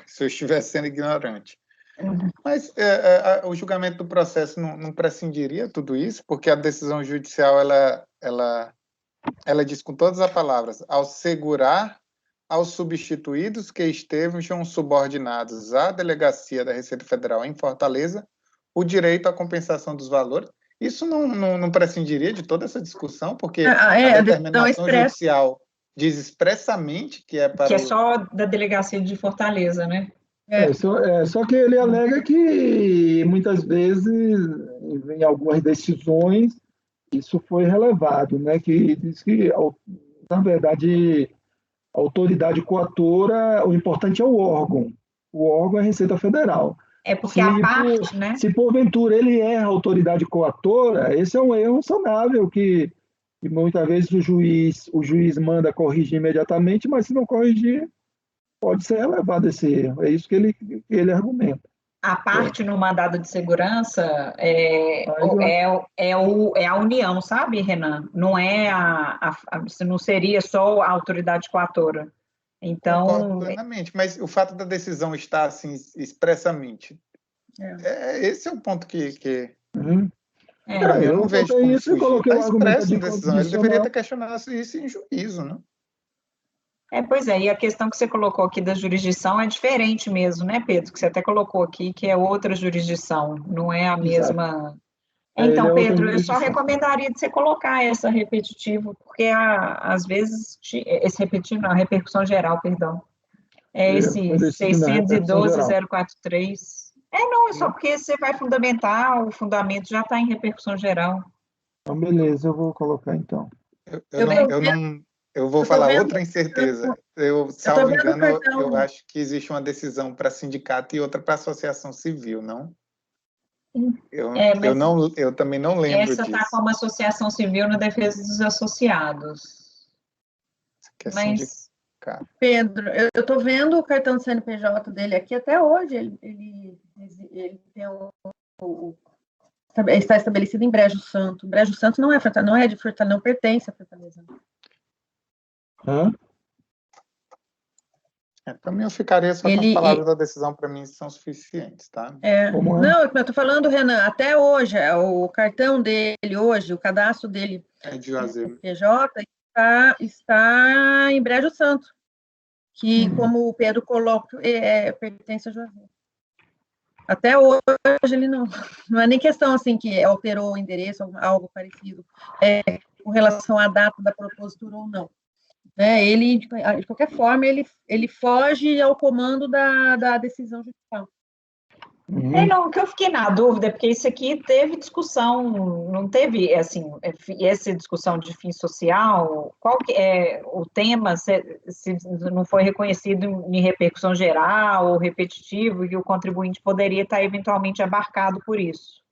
se eu estiver sendo ignorante, mas o julgamento do processo não prescindiria tudo isso, porque a decisão judicial, ela diz com todas as palavras, ao segurar aos substituídos que estejam subordinados à delegacia da Receita Federal em Fortaleza o direito à compensação dos valores. Isso não prescindiria de toda essa discussão, porque a determinação judicial diz expressamente que é para... Que é só da delegacia de Fortaleza, né? Só que ele alega que, muitas vezes, em algumas decisões, isso foi relevado, né? Que diz que, na verdade, a autoridade coatora, o importante é o órgão. O órgão é a Receita Federal. É porque a parte, né? Se porventura ele é a autoridade coatora, esse é um erro sanável que muitas vezes o juiz manda corrigir imediatamente, mas se não corrigir, pode ser relevado esse erro. É isso que ele argumenta. A parte no mandado de segurança é a União, sabe, Renan? Não é não seria só a autoridade coatora. Então, concordo plenamente, mas o fato da decisão estar assim expressamente, esse é o ponto que... eu não vejo como isso, eu coloquei o argumento de decisão. Ele deveria ter questionado isso em juízo, né? Pois é, e a questão que você colocou aqui da jurisdição é diferente mesmo, né, Pedro? Que você até colocou aqui que é outra jurisdição, não é a mesma... Então, Pedro, eu só recomendaria de você colocar essa repetitivo, porque às vezes, esse repetitivo não, a repercussão geral, perdão, esse 612.043. Não, é só porque você vai fundamentar, o fundamento já está em repercussão geral. Então, beleza, eu vou colocar, então. Eu vou falar outra incerteza. Salvo engano, eu acho que existe uma decisão para sindicato e outra para associação civil, não? Eu também não lembro disso. Essa está como associação civil na defesa dos associados. Mas, Pedro, eu estou vendo o cartão do CNPJ dele aqui até hoje. Ele tem está estabelecido em Brejo Santo. Brejo Santo não é de Fortaleza, não pertence a Fortaleza. Para mim, eu ficaria só com as palavras da decisão, para mim, são suficientes, tá? Não, eu estou falando, Renan, até hoje, o cartão dele hoje, o cadastro dele de Juazeiro. PJ está em Brejo Santo, que, como o Pedro coloca, pertence a Juazeiro. Até hoje ele não é nem questão assim que alterou o endereço, algo parecido, com relação à data da propositura ou não. Ele, de qualquer forma, ele foge ao comando da decisão judicial. Não, o que eu fiquei na dúvida, porque isso aqui teve discussão, não teve, assim, essa discussão de fim social, qual que é o tema, se não foi reconhecido em repercussão geral ou repetitivo, e o contribuinte poderia estar eventualmente abarcado por isso.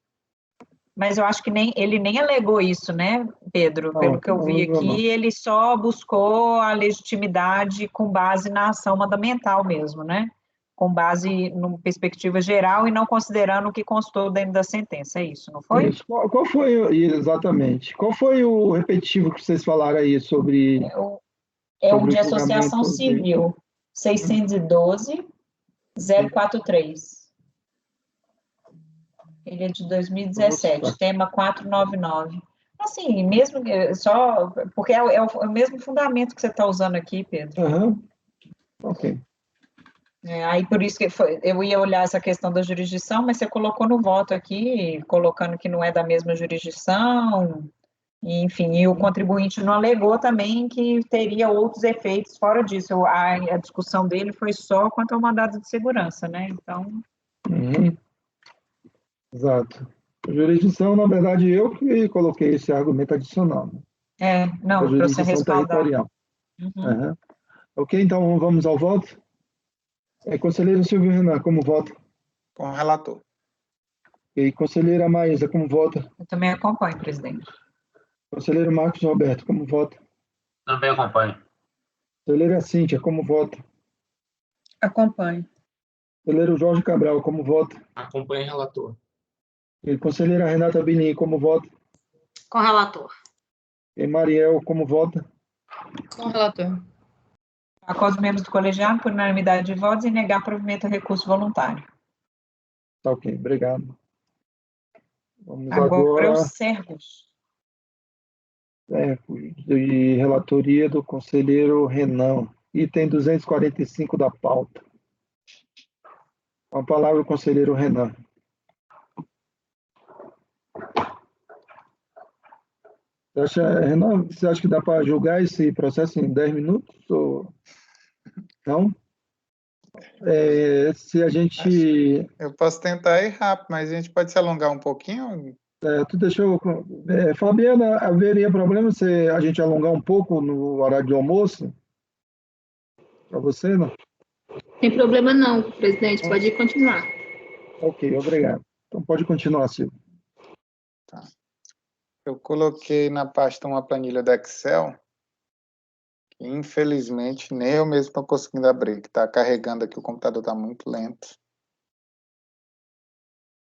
Mas eu acho que ele nem alegou isso, né, Pedro? Pelo que eu vi aqui, ele só buscou a legitimidade com base na ação mandamental mesmo, né? Com base numa perspectiva geral e não considerando o que constou dentro da sentença, é isso, não foi? Isso. Qual foi, exatamente, qual foi o repetitivo que vocês falaram aí sobre... o de associação civil, 612.043. Ele é de 2017, tema 499. Assim, mesmo só... Porque é o mesmo fundamento que você está usando aqui, Pedro. Ok. Aí por isso que eu ia olhar essa questão da jurisdição, mas você colocou no voto aqui, colocando que não é da mesma jurisdição, enfim, e o contribuinte não alegou também que teria outros efeitos fora disso. A discussão dele foi só quanto ao mandado de segurança, né? Então... Exato. A jurisdição, na verdade, eu que coloquei esse argumento adicional. Não, para você respaldar. Ok, então vamos ao voto? Conselheiro Silvio Renan, como vota? Com o relator. E conselheira Maísa, como vota? Eu também acompanho, presidente. Conselheiro Marcos Roberto, como vota? Também acompanho. Conselheira Cíntia, como vota? Acompanho. Conselheiro Jorge Cabral, como vota? Acompanho o relator. E conselheira Renata Binim, como vota? Com o relator. E Mariel, como vota? Com o relator. Acordo os membros do colegiado por unanimidade de votos e negar provimento ao recurso voluntário. Tá ok, obrigado. Vamos Agora agora os servos. de relatoria do conselheiro Renan, item 245 da pauta. Com a palavra o conselheiro Renan. Renan, você acha que dá para julgar esse processo em 10 minutos? Ou não? Se a gente... Eu posso tentar ir rápido, mas a gente pode se alongar um pouquinho? Tu deixou... Fabiana, haveria problema se a gente alongar um pouco no horário de almoço? Para você, não? Tem problema não, presidente, pode continuar. Ok, obrigado. Então pode continuar, Silvio. Tá. Eu coloquei na pasta uma planilha do Excel, que infelizmente nem eu mesmo estou conseguindo abrir, que está carregando aqui, o computador está muito lento.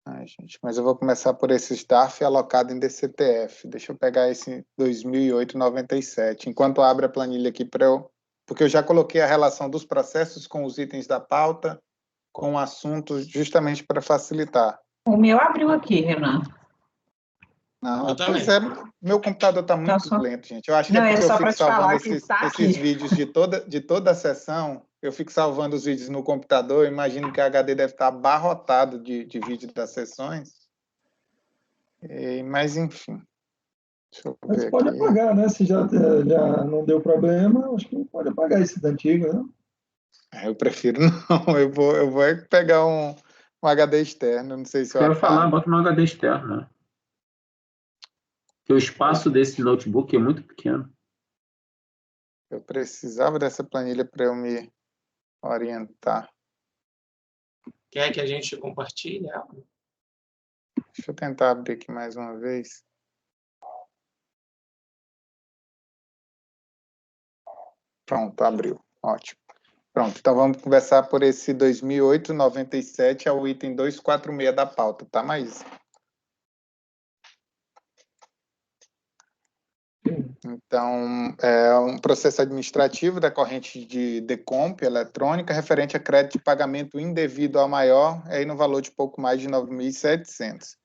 Ai, gente, mas eu vou começar por esse staff alocado em DCTF. Deixa eu pegar esse 2008-97. Enquanto abre a planilha aqui para eu... Porque eu já coloquei a relação dos processos com os itens da pauta, com assuntos, justamente para facilitar. O meu abriu aqui, Renan. Não, pois é, meu computador está muito lento, gente. Eu acho que Não, é porque só eu fico salvando esses vídeos de toda a sessão, eu fico salvando os vídeos no computador, imagino que a HD deve estar abarrotado de vídeo das sessões. Mas, enfim. Deixa eu ver. Mas pode aqui. apagar, né? Se já não deu problema, acho que pode apagar esse da antiga, né? Eu prefiro não. Eu vou pegar um HD externo, não sei se eu Quero apago. falar, bota um HD externo, né? Porque o espaço desse notebook é muito pequeno. Eu precisava dessa planilha para eu me orientar. Quer que a gente compartilhe ela? Deixa eu tentar abrir aqui mais uma vez. Pronto, abriu. Ótimo. Pronto, então vamos conversar por esse 2008-97 ao item 246 da pauta, tá, Maísa? Então, é um processo administrativo decorrente de decomp eletrônica referente a crédito de pagamento indevido ao maior, aí no valor de pouco mais de 9.700.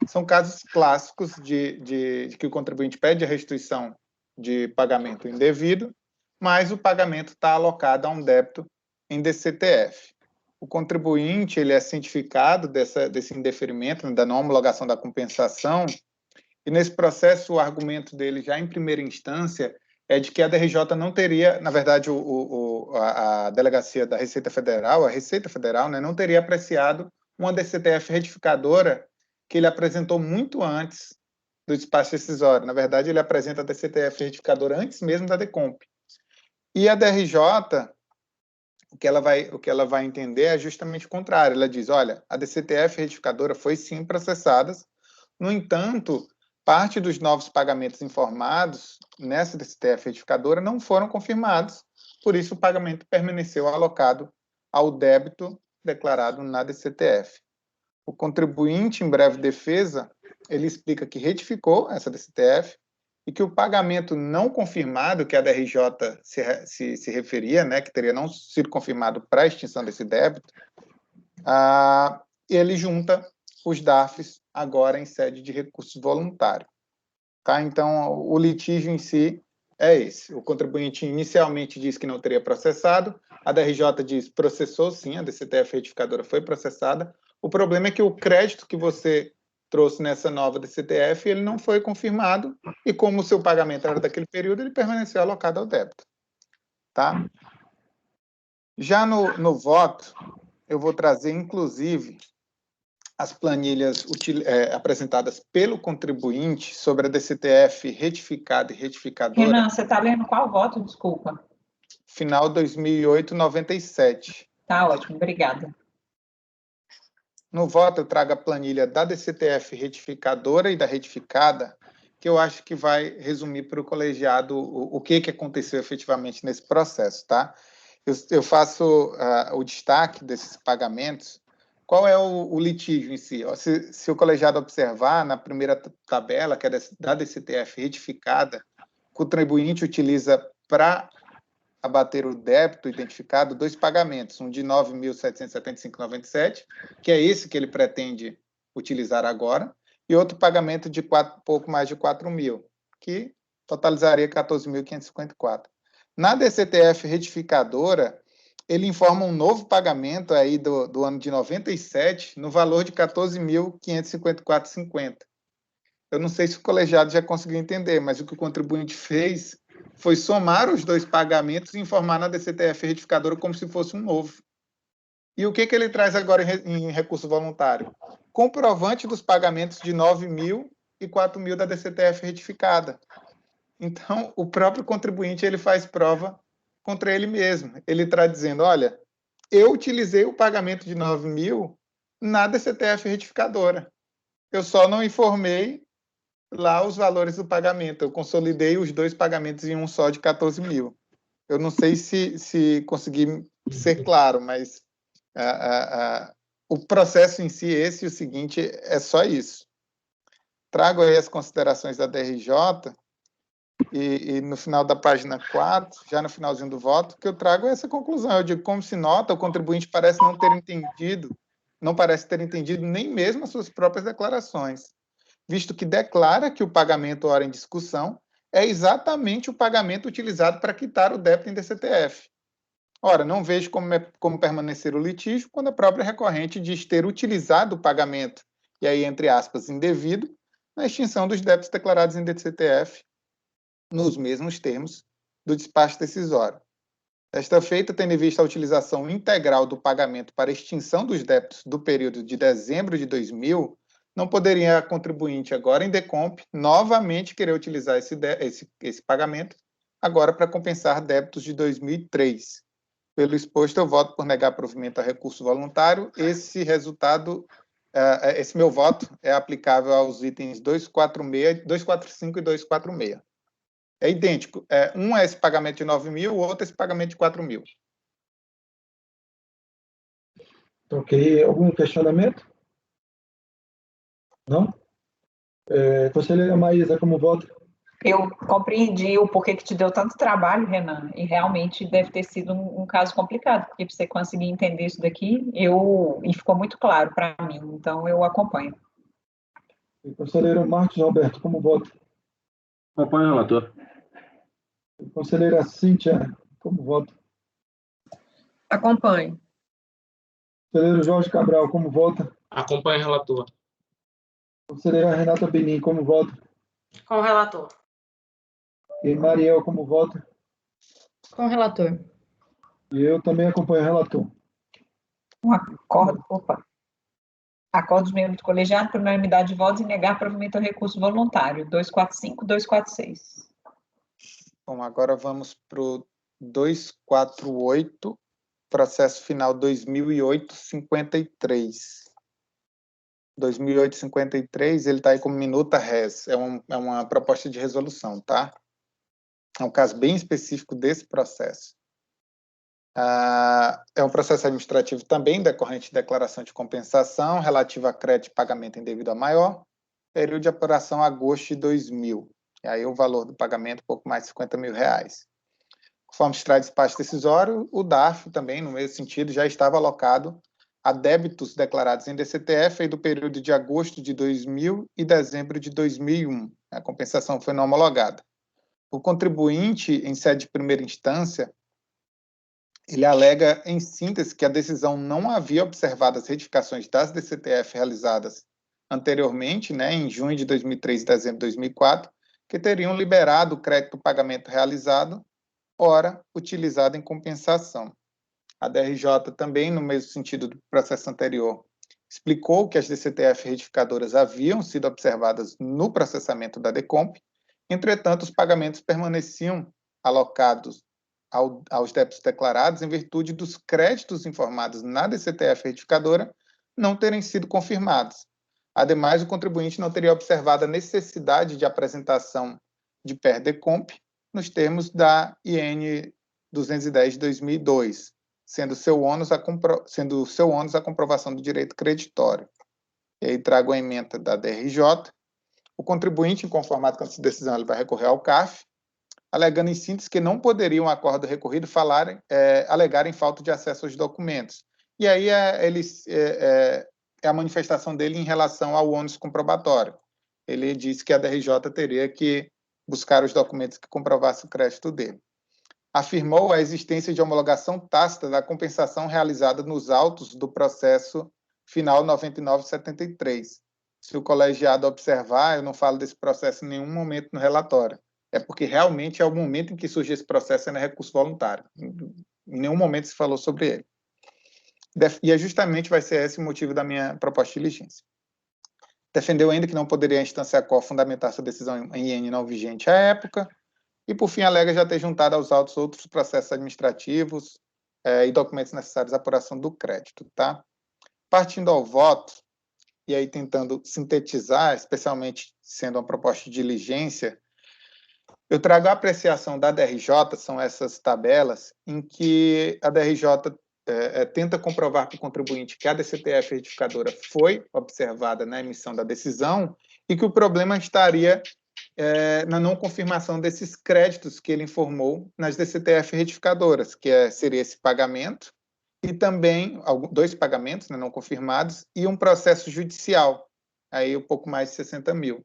São casos clássicos de que o contribuinte pede a restituição de pagamento indevido, mas o pagamento está alocado a um débito em DCTF. O contribuinte ele é cientificado desse indeferimento, da não homologação da compensação, e nesse processo o argumento dele, já em primeira instância, é de que a DRJ não teria, na verdade, a delegacia da Receita Federal, né, não teria apreciado uma DCTF retificadora que ele apresentou muito antes do despacho rescisório. Na verdade, ele apresenta a DCTF retificadora antes mesmo da decomp. E a DRJ, o que ela vai entender é justamente o contrário. Ela diz, olha, a DCTF retificadora foi sim processada, no entanto, parte dos novos pagamentos informados nessa DCTF retificadora não foram confirmados, por isso o pagamento permaneceu alocado ao débito declarado na DCTF. O contribuinte, em breve defesa, ele explica que retificou essa DCTF e que o pagamento não confirmado, que a DRJ se referia, né, que teria não sido confirmado para a extinção desse débito, ele junta os DARFs agora em sede de recurso voluntário. Tá? Então, o litígio em si é esse. O contribuinte inicialmente diz que não teria processado, a DRJ diz processou sim, a DCTF retificadora foi processada. O problema é que o crédito que você trouxe nessa nova DCTF, ele não foi confirmado, e como o seu pagamento era daquele período, ele permaneceu alocado ao débito. Tá? Já no voto, eu vou trazer, inclusive, as planilhas apresentadas pelo contribuinte sobre a DCTF retificada e retificadora. Renan, você está lendo qual voto? Desculpa. Final 2008-97. Tá ótimo, obrigada. No voto, eu trago a planilha da DCTF retificadora e da retificada, que eu acho que vai resumir para o colegiado o que aconteceu efetivamente nesse processo, tá? Eu faço o destaque desses pagamentos. Qual é o litígio em si? Ó, se o colegiado observar, na primeira tabela, que é da DCTF retificada, o contribuinte utiliza para abater o débito identificado 2 pagamentos, um de R$ 9.775,97, que é esse que ele pretende utilizar agora, e outro pagamento de pouco mais de 4 mil, que totalizaria 14.554. Na DCTF retificadora, ele informa um novo pagamento aí do ano de 97, no valor de 14.554,50. Eu não sei se o colegiado já conseguiu entender, mas o que o contribuinte fez foi somar os 2 pagamentos e informar na DCTF retificadora como se fosse um novo. E o que ele traz agora em recurso voluntário? Comprovante dos pagamentos de 9 mil e 4 mil da DCTF retificada. Então, o próprio contribuinte ele faz prova contra ele mesmo. Ele está dizendo, olha, eu utilizei o pagamento de 9 mil na DCTF retificadora. Eu só não informei lá os valores do pagamento. Eu consolidei os 2 pagamentos em um só de 14 mil. Eu não sei se consegui ser claro, mas o processo em si, esse e o seguinte, é só isso. Trago aí as considerações da DRJ e no final da página 4, já no finalzinho do voto, que eu trago essa conclusão. Eu digo, como se nota, o contribuinte parece não parece ter entendido nem mesmo as suas próprias declarações, visto que declara que o pagamento ora em discussão é exatamente o pagamento utilizado para quitar o débito em DCTF. Ora, não vejo como permanecer o litígio quando a própria recorrente diz ter utilizado o pagamento, e aí, entre aspas, indevido, na extinção dos débitos declarados em DCTF, nos mesmos termos do despacho decisório. Desta feita, tendo em vista a utilização integral do pagamento para extinção dos débitos do período de dezembro de 2000, não poderia a contribuinte agora em decomp novamente querer utilizar esse pagamento agora para compensar débitos de 2003. Pelo exposto, eu voto por negar provimento a recurso voluntário. Esse meu voto é aplicável aos itens 246, 245 e 246. É idêntico. Um é esse pagamento de 9 mil, o outro é esse pagamento de 4 mil. Ok. Algum questionamento? Não? Conselheira Maísa, como vota? Eu compreendi o porquê que te deu tanto trabalho, Renan, e realmente deve ter sido um caso complicado, porque para você conseguir entender isso daqui, e ficou muito claro para mim, então eu acompanho. Conselheiro Marcos Alberto, como vota? Acompanho o relator. Conselheira Cíntia, como vota? Acompanho. Conselheiro Jorge Cabral, como vota? Acompanho o relator. Conselheira Renata Benin, como vota? Com o relator. E Mariel, como vota? Com o relator. E eu também acompanho o relator. Acordo dos membros do colegiado por unanimidade de votos e negar provimento ao recurso voluntário. 245, 246. Bom, agora vamos para o 248, processo final 2008-53. 2008-53, ele está aí como minuta res, é uma proposta de resolução, tá? É um caso bem específico desse processo. É um processo administrativo também decorrente de declaração de compensação relativa a crédito e pagamento indevido a maior, período de apuração agosto de 2000. E aí o valor do pagamento, pouco mais de R$50 mil. Conforme se traz despacho decisório, o DARF também, no mesmo sentido, já estava alocado a débitos declarados em DCTF do período de agosto de 2000 e dezembro de 2001. A compensação foi não homologada. O contribuinte, em sede de primeira instância, ele alega, em síntese, que a decisão não havia observado as retificações das DCTF realizadas anteriormente, em junho de 2003 e dezembro de 2004, que teriam liberado o crédito do pagamento realizado, ora utilizado em compensação. A DRJ também, no mesmo sentido do processo anterior, explicou que as DCTF retificadoras haviam sido observadas no processamento da DECOMP, entretanto, os pagamentos permaneciam alocados aos débitos declarados em virtude dos créditos informados na DCTF retificadora não terem sido confirmados. Ademais, o contribuinte não teria observado a necessidade de apresentação de PER-DECOMP nos termos da IN 210 de 2002, sendo seu ônus a comprovação do direito creditório. E aí trago a ementa da DRJ. O contribuinte, inconformado com essa decisão, ele vai recorrer ao CARF, alegando em síntese que não poderia um acordo recorrido alegarem falta de acesso aos documentos. E aí é a manifestação dele em relação ao ônus comprobatório. Ele disse que a DRJ teria que buscar os documentos que comprovassem o crédito dele. Afirmou a existência de homologação tácita da compensação realizada nos autos do processo final 9973. Se o colegiado observar, eu não falo desse processo em nenhum momento no relatório. É porque realmente é o momento em que surge esse processo, é no recurso voluntário. Em nenhum momento se falou sobre ele. E justamente vai ser esse o motivo da minha proposta de diligência. Defendeu ainda que não poderia a instância qual fundamentar sua decisão em IN não vigente à época, e, por fim, alega já ter juntado aos autos outros processos administrativos e documentos necessários à apuração do crédito. Tá? Partindo ao voto, e aí tentando sintetizar, especialmente sendo uma proposta de diligência, eu trago a apreciação da DRJ, são essas tabelas, em que a DRJ tenta comprovar para o contribuinte que a DCTF retificadora foi observada na emissão da decisão e que o problema estaria na não confirmação desses créditos que ele informou nas DCTF retificadoras, que seria esse pagamento e também 2 pagamentos, né, não confirmados, e um processo judicial, aí um pouco mais de 60 mil.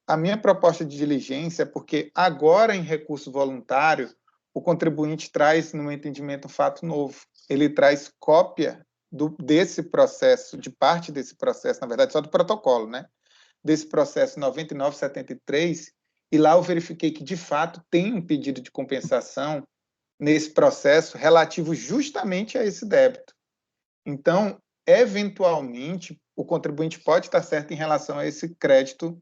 A minha proposta de diligência é porque agora, em recurso voluntário, o contribuinte traz, no meu entendimento, um fato novo. Ele traz cópia desse processo, de parte desse processo, na verdade, só do protocolo, né? Desse processo 9973, e lá eu verifiquei que, de fato, tem um pedido de compensação nesse processo relativo justamente a esse débito. Então, eventualmente, o contribuinte pode estar certo em relação a esse crédito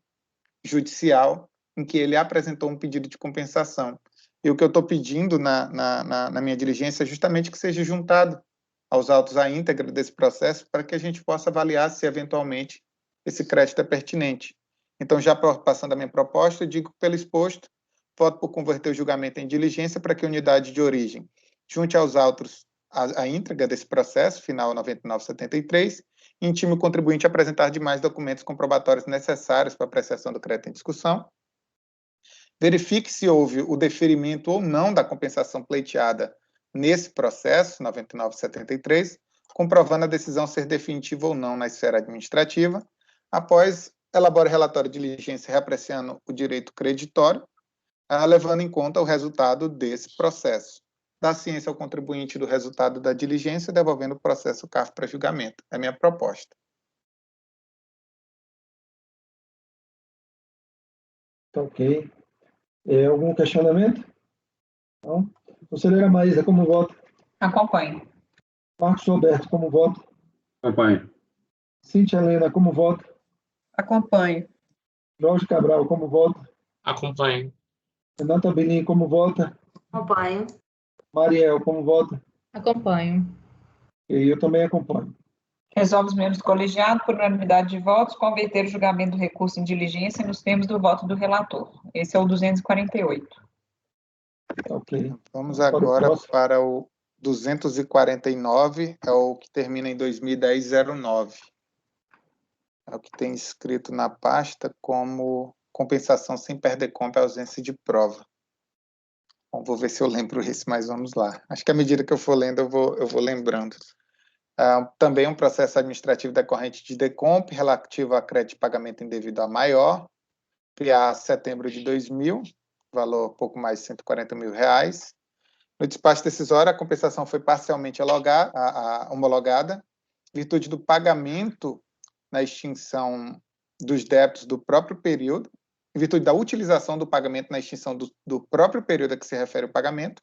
judicial em que ele apresentou um pedido de compensação. E o que eu estou pedindo na minha diligência é justamente que seja juntado aos autos a íntegra desse processo para que a gente possa avaliar se, eventualmente, esse crédito é pertinente. Então, já passando a minha proposta, eu digo que, pelo exposto, voto por converter o julgamento em diligência para que a unidade de origem junte aos autos a íntegra desse processo, final 9973, e intime o contribuinte a apresentar demais documentos comprobatórios necessários para a apreciação do crédito em discussão. Verifique se houve o deferimento ou não da compensação pleiteada nesse processo, 9973, comprovando a decisão ser definitiva ou não na esfera administrativa. Após, elabore relatório de diligência reapreciando o direito creditório, levando em conta o resultado desse processo. Dá ciência ao contribuinte do resultado da diligência, devolvendo o processo CARF para julgamento. É a minha proposta. Ok. Algum questionamento? Não? Conselheira Maísa, como vota? Acompanho. Marcos Roberto, como vota? Acompanho. Cíntia Helena, como vota? Acompanho. Jorge Cabral, como vota? Acompanho. Renata Belim, como vota? Acompanho. Mariel, como vota? Acompanho. E eu também acompanho. Resolve os membros do colegiado, por unanimidade de votos, converter o julgamento do recurso em diligência nos termos do voto do relator. Esse é o 248. Ok. Vamos agora para o 249, é o que termina em 2010-09. É o que tem escrito na pasta como compensação sem PER-DECOMP e ausência de prova. Bom, vou ver se eu lembro esse, mas vamos lá. Acho que à medida que eu for lendo, eu vou lembrando. Também um processo administrativo decorrente de DECOMP, relativo a crédito de pagamento indevido a maior, PA setembro de 2000, valor pouco mais de R$140 mil. No despacho decisório, a compensação foi parcialmente homologada, em virtude do pagamento na extinção dos débitos do próprio período, em virtude da utilização do pagamento na extinção do próprio período a que se refere o pagamento,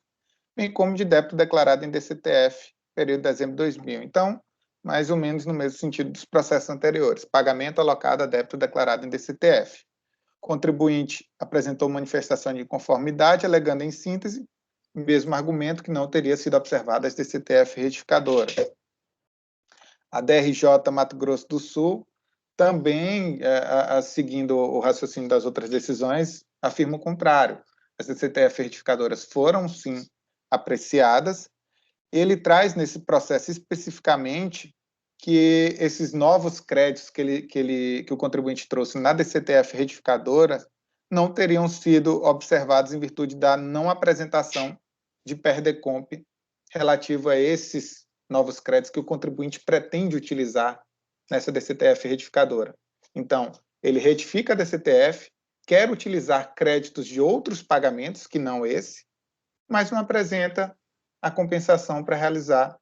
bem como de débito declarado em DCTF, período de dezembro de 2000. Então, mais ou menos no mesmo sentido dos processos anteriores. Pagamento alocado a débito declarado em DCTF. O contribuinte apresentou manifestação de inconformidade, alegando em síntese, mesmo argumento que não teria sido observada as DCTF retificadoras. A DRJ Mato Grosso do Sul também, seguindo o raciocínio das outras decisões, afirma o contrário. As DCTF retificadoras foram, sim, apreciadas. Ele traz nesse processo especificamente que esses novos créditos que o contribuinte trouxe na DCTF retificadora não teriam sido observados em virtude da não apresentação de PERDECOMP relativo a esses novos créditos que o contribuinte pretende utilizar nessa DCTF retificadora. Então, ele retifica a DCTF, quer utilizar créditos de outros pagamentos, que não esse, mas não apresenta a compensação para realizar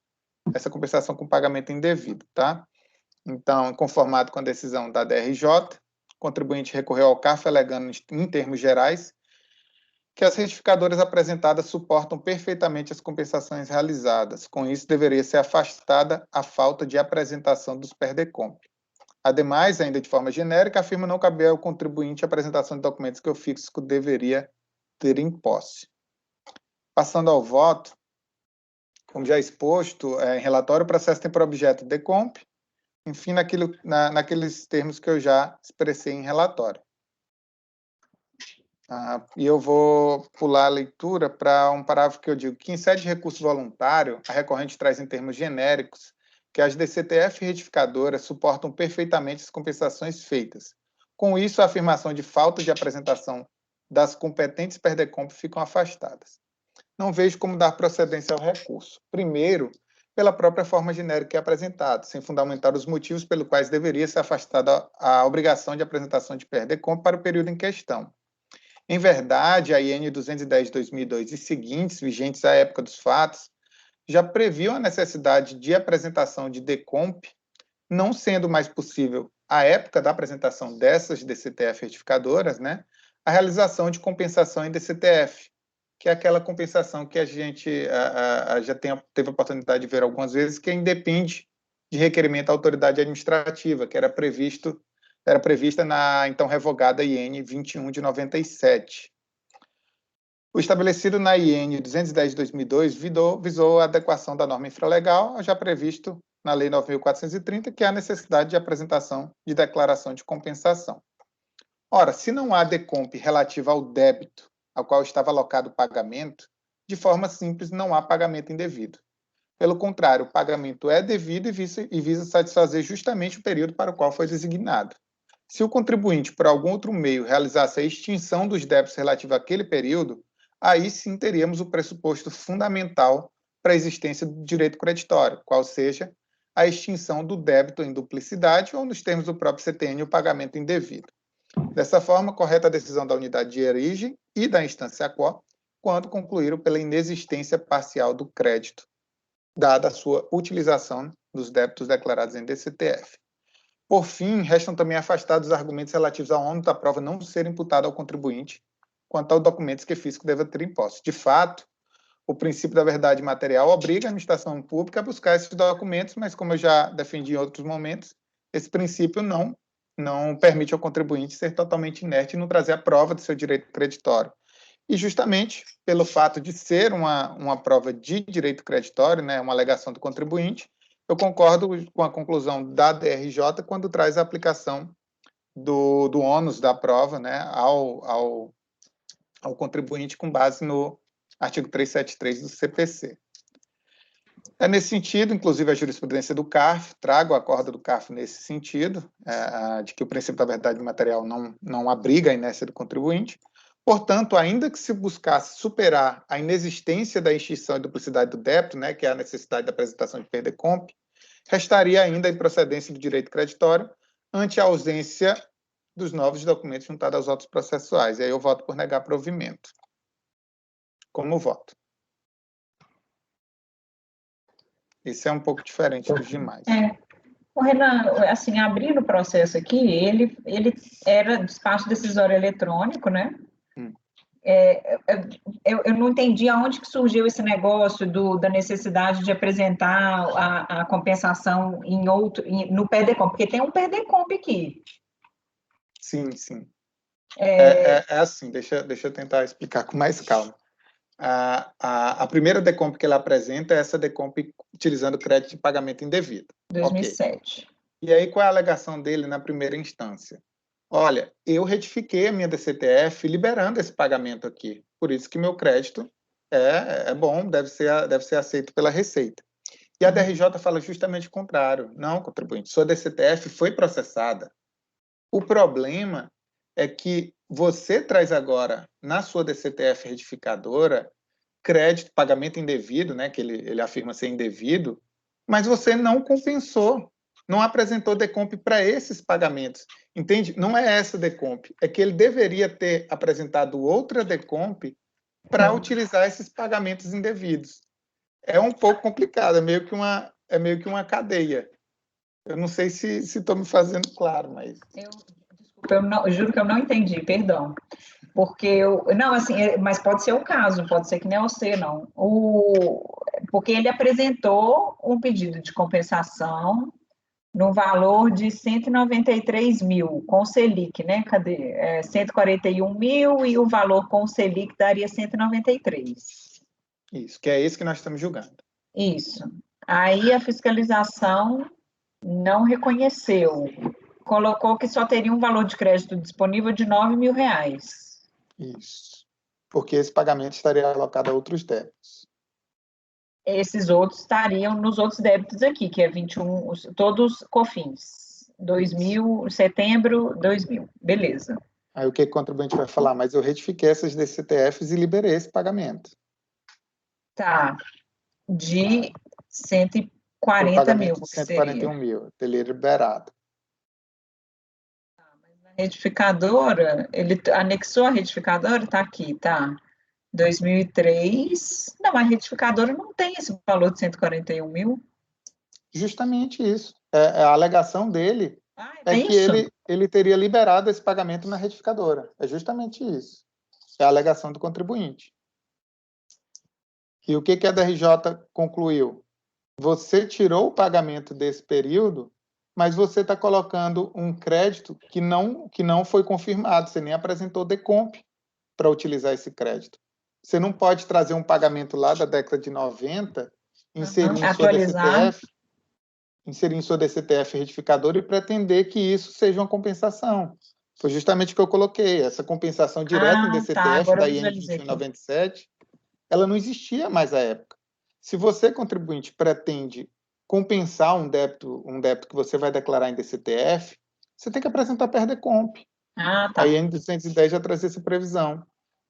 essa compensação com pagamento indevido, tá? Então, conformado com a decisão da DRJ, o contribuinte recorreu ao CARF alegando, em termos gerais, que as retificadoras apresentadas suportam perfeitamente as compensações realizadas. Com isso, deveria ser afastada a falta de apresentação dos PERDECOMP. Ademais, ainda de forma genérica, afirma não caber ao contribuinte a apresentação de documentos que o físico deveria ter em posse. Passando ao voto, como já exposto em relatório, o processo tem por objeto DECOMP, enfim, naqueles termos que eu já expressei em relatório. E eu vou pular a leitura para um parágrafo que eu digo que, em sede de recurso voluntário, a recorrente traz em termos genéricos que as DCTF retificadoras suportam perfeitamente as compensações feitas. Com isso, a afirmação de falta de apresentação das competentes PERDECOMP ficam afastadas. Não vejo como dar procedência ao recurso. Primeiro, pela própria forma genérica que é apresentada, sem fundamentar os motivos pelos quais deveria ser afastada a obrigação de apresentação de PERDECOMP para o período em questão. Em verdade, a IN 210 de 2002 e seguintes, vigentes à época dos fatos, já previam a necessidade de apresentação de DECOMP, não sendo mais possível, à época da apresentação dessas DCTF retificadoras, né, a realização de compensação em DCTF, que é aquela compensação que a gente já teve a oportunidade de ver algumas vezes, que independe de requerimento da autoridade administrativa, que era prevista na então revogada IN 21 de 97. O estabelecido na IN 210 de 2002 visou a adequação da norma infralegal, já previsto na Lei 9.430, que é a necessidade de apresentação de declaração de compensação. Ora, se não há DECOMP relativa ao débito ao qual estava alocado o pagamento, de forma simples não há pagamento indevido. Pelo contrário, o pagamento é devido e visa satisfazer justamente o período para o qual foi designado. Se o contribuinte, por algum outro meio, realizasse a extinção dos débitos relativos àquele período, aí sim teríamos o pressuposto fundamental para a existência do direito creditório, qual seja a extinção do débito em duplicidade ou, nos termos do próprio CTN, o pagamento indevido. Dessa forma, correta a decisão da unidade de origem e da instância quo, quando concluíram pela inexistência parcial do crédito, dada a sua utilização dos débitos declarados em DCTF. Por fim, restam também afastados os argumentos relativos ao ônus da prova não ser imputado ao contribuinte, quanto aos documentos que físico deva ter em posse. De fato, o princípio da verdade material obriga a administração pública a buscar esses documentos, mas, como eu já defendi em outros momentos, esse princípio não permite ao contribuinte ser totalmente inerte e não trazer a prova do seu direito creditório. E justamente pelo fato de ser uma prova de direito creditório, né, uma alegação do contribuinte, eu concordo com a conclusão da DRJ quando traz a aplicação do ônus da prova, né, ao contribuinte com base no artigo 373 do CPC. É nesse sentido, inclusive, a jurisprudência do CARF, trago a corda do CARF nesse sentido, de que o princípio da verdade material não abriga a inércia do contribuinte. Portanto, ainda que se buscasse superar a inexistência da extinção e duplicidade do débito, né, que é a necessidade da apresentação de PERDECOMP, restaria ainda a improcedência do direito creditório ante a ausência dos novos documentos juntados aos autos processuais. E aí eu voto por negar provimento. Como voto? Esse é um pouco diferente dos demais. O Renan, assim, abrindo o processo aqui, ele era despacho decisório eletrônico, né? Eu não entendi aonde que surgiu esse negócio da necessidade de apresentar a compensação no PERDECOMP, porque tem um PERDECOMP aqui. Sim. É assim, deixa eu tentar explicar com mais calma. A primeira decomp que ela apresenta é essa decomp utilizando crédito de pagamento indevido. 2007. Okay. E aí, qual é a alegação dele na primeira instância? Olha, eu retifiquei a minha DCTF liberando esse pagamento aqui. Por isso que meu crédito é bom, deve ser aceito pela Receita. E a DRJ fala justamente o contrário. Não, contribuinte, sua DCTF foi processada. O problema é que você traz agora, na sua DCTF retificadora, crédito, pagamento indevido, né, que ele afirma ser indevido, mas você não compensou, não apresentou decomp para esses pagamentos. Entende? Não é essa decomp, é que ele deveria ter apresentado outra decomp para utilizar esses pagamentos indevidos. É um pouco complicado, é meio que uma cadeia. Eu não sei se estou me fazendo claro, mas... Eu juro que eu não entendi, perdão. Porque não, assim, mas pode ser o caso, pode ser que nem você, não. Porque ele apresentou um pedido de compensação no valor de 193 mil, com Selic, né? Cadê? 141 mil e o valor com Selic daria 193. Isso, que é esse que nós estamos julgando. Isso. Aí a fiscalização não reconheceu, colocou que só teria um valor de crédito disponível de R$ 9.000. Isso. Porque esse pagamento estaria alocado a outros débitos. Esses outros estariam nos outros débitos aqui, que é 21, todos COFINS. 2000, setembro, 2000. Beleza. Aí o que o contribuinte vai falar? Mas eu retifiquei essas DCTFs e liberei esse pagamento. Tá. De 140 mil. De 141 mil. Ele é liberado. Retificadora, ele anexou a retificadora, está aqui, tá? 2003. Não, a retificadora não tem esse valor de 141 mil. Justamente isso. A alegação dele é que ele teria liberado esse pagamento na retificadora. É justamente isso. É a alegação do contribuinte. E o que a DRJ concluiu? Você tirou o pagamento desse período, mas você está colocando um crédito que não foi confirmado, você nem apresentou decomp para utilizar esse crédito. Você não pode trazer um pagamento lá da década de 90, inserir em sua DCTF retificadora e pretender que isso seja uma compensação. Foi justamente o que eu coloquei, essa compensação direta em DCTF da IN 2197, ela não existia mais à época. Se você, contribuinte, pretende compensar um débito que você vai declarar em DCTF, você tem que apresentar PERDECOMP. Tá. A IN 210 já traz essa previsão.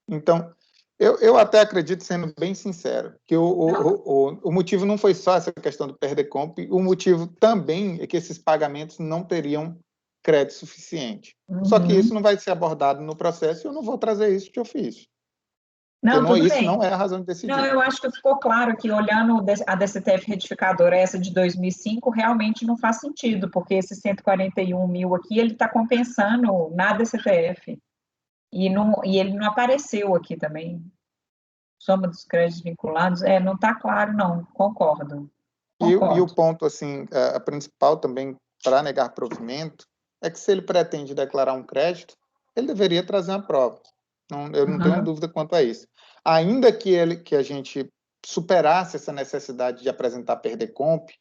Então, eu até acredito, sendo bem sincero, que o motivo não foi só essa questão do PERDECOMP, o motivo também é que esses pagamentos não teriam crédito suficiente. Só que isso não vai ser abordado no processo e eu não vou trazer isso de ofício. Não, isso não é a razão de decidir. Não, eu acho que ficou claro que, olhando a DCTF retificadora, essa de 2005, realmente não faz sentido, porque esse 141 mil aqui, ele está compensando na DCTF. E ele não apareceu aqui também. Soma dos créditos vinculados, não está claro, não, concordo. E o ponto, assim, a principal também, para negar provimento, é que se ele pretende declarar um crédito, ele deveria trazer uma prova. Eu não tenho dúvida quanto a isso. Ainda que a gente superasse essa necessidade de apresentar PERDECOMP,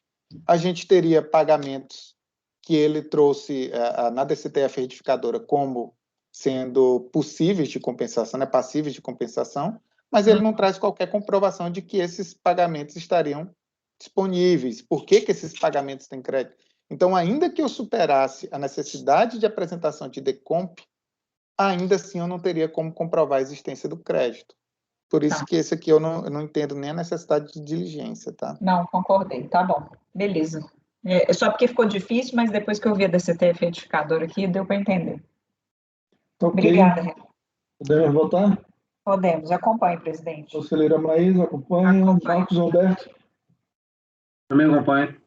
a gente teria pagamentos que ele trouxe na DCTF retificadora como sendo possíveis de compensação, passíveis de compensação, mas ele não traz qualquer comprovação de que esses pagamentos estariam disponíveis. Por que esses pagamentos têm crédito? Então, ainda que eu superasse a necessidade de apresentação de DECOMP, ainda assim eu não teria como comprovar a existência do crédito. Por isso que esse aqui eu não entendo nem a necessidade de diligência, tá? Não, concordei, tá bom, beleza. Só porque ficou difícil, mas depois que eu vi a DCTF retificadora aqui, deu para entender. Okay. Obrigada. Podemos votar? Podemos, acompanhe, presidente. Conselheira Maísa, acompanha. Marcos Alberto? Também acompanho.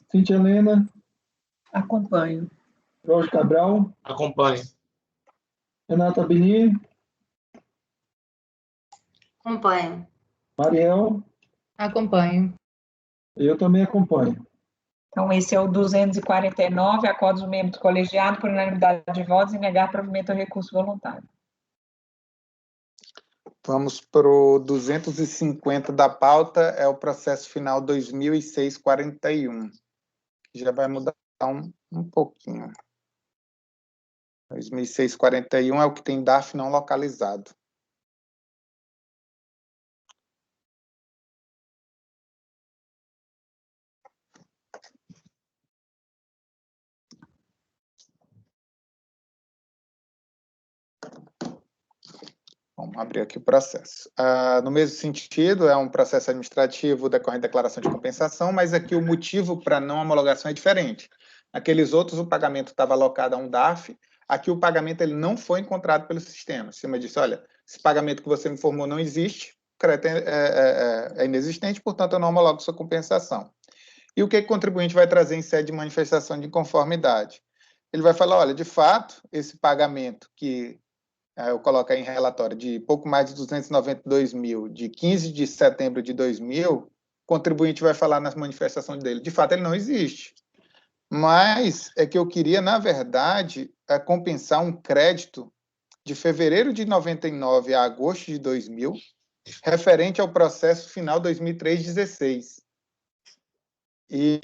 Cíntia Helena? Acompanho. Jorge Cabral? Acompanho. Renata Bini? Acompanho. Mariel? Acompanho. Eu também acompanho. Então, esse é o 249, acordo do membro do colegiado por unanimidade de votos e negar provimento ao recurso voluntário. Vamos para o 250 da pauta, é o processo final 2006-41. Já vai mudar um pouquinho. 2006-41 é o que tem DARF não localizado. Vamos abrir aqui o processo. No mesmo sentido, é um processo administrativo decorrente de declaração de compensação, mas aqui o motivo para não homologação é diferente. Naqueles outros, o pagamento estava alocado a um DARF, aqui o pagamento ele não foi encontrado pelo sistema. O sistema disse, olha, esse pagamento que você me informou não existe, o crédito é inexistente, portanto, eu não homologo sua compensação. E o que o contribuinte vai trazer em sede de manifestação de inconformidade? Ele vai falar, olha, de fato, esse pagamento que eu coloco aí em relatório de pouco mais de 292 mil, de 15 de setembro de 2000, o contribuinte vai falar na manifestação dele, de fato, ele não existe. Mas é que eu queria, na verdade, compensar um crédito de fevereiro de 99 a agosto de 2000, referente ao processo final 2003-16. E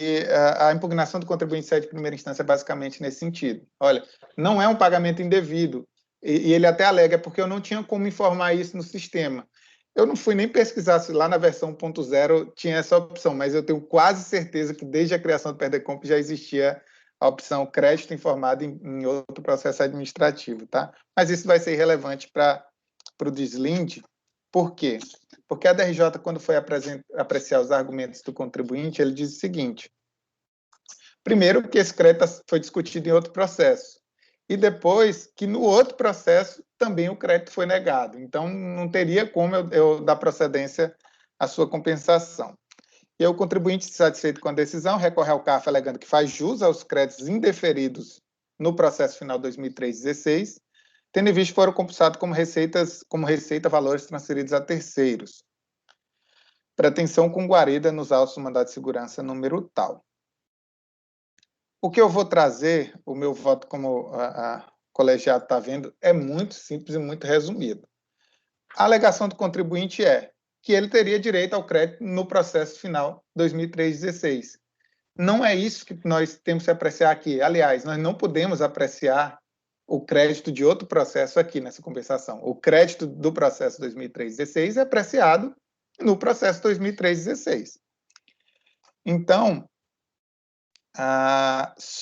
a impugnação do contribuinte em sede de primeira instância é basicamente nesse sentido. Olha, não é um pagamento indevido, e ele até alega, porque eu não tinha como informar isso no sistema. Eu não fui nem pesquisar se lá na versão 1.0 tinha essa opção, mas eu tenho quase certeza que desde a criação do PERDECOMP já existia a opção crédito informado em outro processo administrativo, tá? Mas isso vai ser relevante para o deslinde. Por quê? Porque a DRJ, quando foi apreciar os argumentos do contribuinte, ele diz o seguinte: primeiro, que esse crédito foi discutido em outro processo, e depois que no outro processo também o crédito foi negado. Então, não teria como eu dar procedência à sua compensação. E o contribuinte, satisfeito com a decisão, recorre ao CARF alegando que faz jus aos créditos indeferidos no processo final 2003-16, tendo em vista que foram computados como receita valores transferidos a terceiros. Pretensão com guarida nos autos do mandado de segurança número tal. O que eu vou trazer, o meu voto, como a colegiado está vendo, é muito simples e muito resumido. A alegação do contribuinte é que ele teria direito ao crédito no processo final 2003-16. Não é isso que nós temos que apreciar aqui. Aliás, nós não podemos apreciar o crédito de outro processo aqui nessa compensação. O crédito do processo 2003-16 é apreciado no processo 2003-16. Então,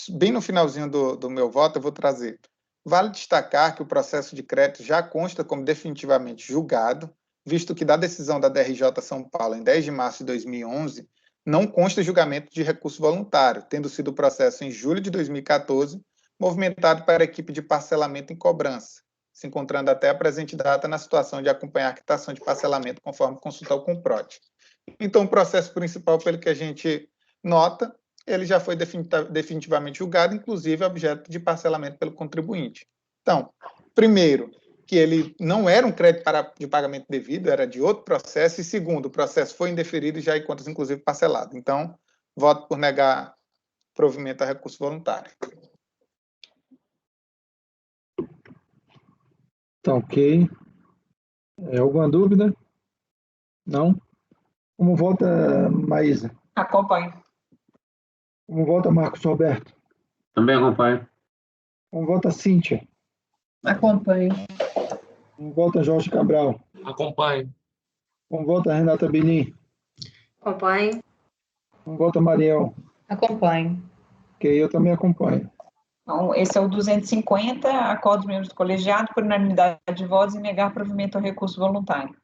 bem no finalzinho do meu voto, eu vou trazer. Vale destacar que o processo de crédito já consta como definitivamente julgado, visto que da decisão da DRJ São Paulo, em 10 de março de 2011, não consta julgamento de recurso voluntário, tendo sido o processo em julho de 2014, movimentado para a equipe de parcelamento em cobrança, se encontrando até a presente data na situação de acompanhar a quitação de parcelamento, conforme consultar o CONPROD. Então, o processo principal, pelo que a gente nota, ele já foi definitivamente julgado, inclusive objeto de parcelamento pelo contribuinte. Então, primeiro, que ele não era um crédito de pagamento devido, era de outro processo, e segundo, o processo foi indeferido e já em contas, inclusive, parcelado. Então, voto por negar provimento a recurso voluntário. Tá ok. Alguma dúvida? Não? Como vota Maísa? Acompanho. Como vota Marcos Roberto? Também acompanho. Como vota Cíntia? Acompanho. Como vota Jorge Cabral? Acompanho. Como vota Renata Benin? Acompanho. Como vota Mariel? Acompanho. Ok, eu também acompanho. Então, esse é o 250, acordo dos membros do colegiado por unanimidade de votos e negar provimento ao recurso voluntário.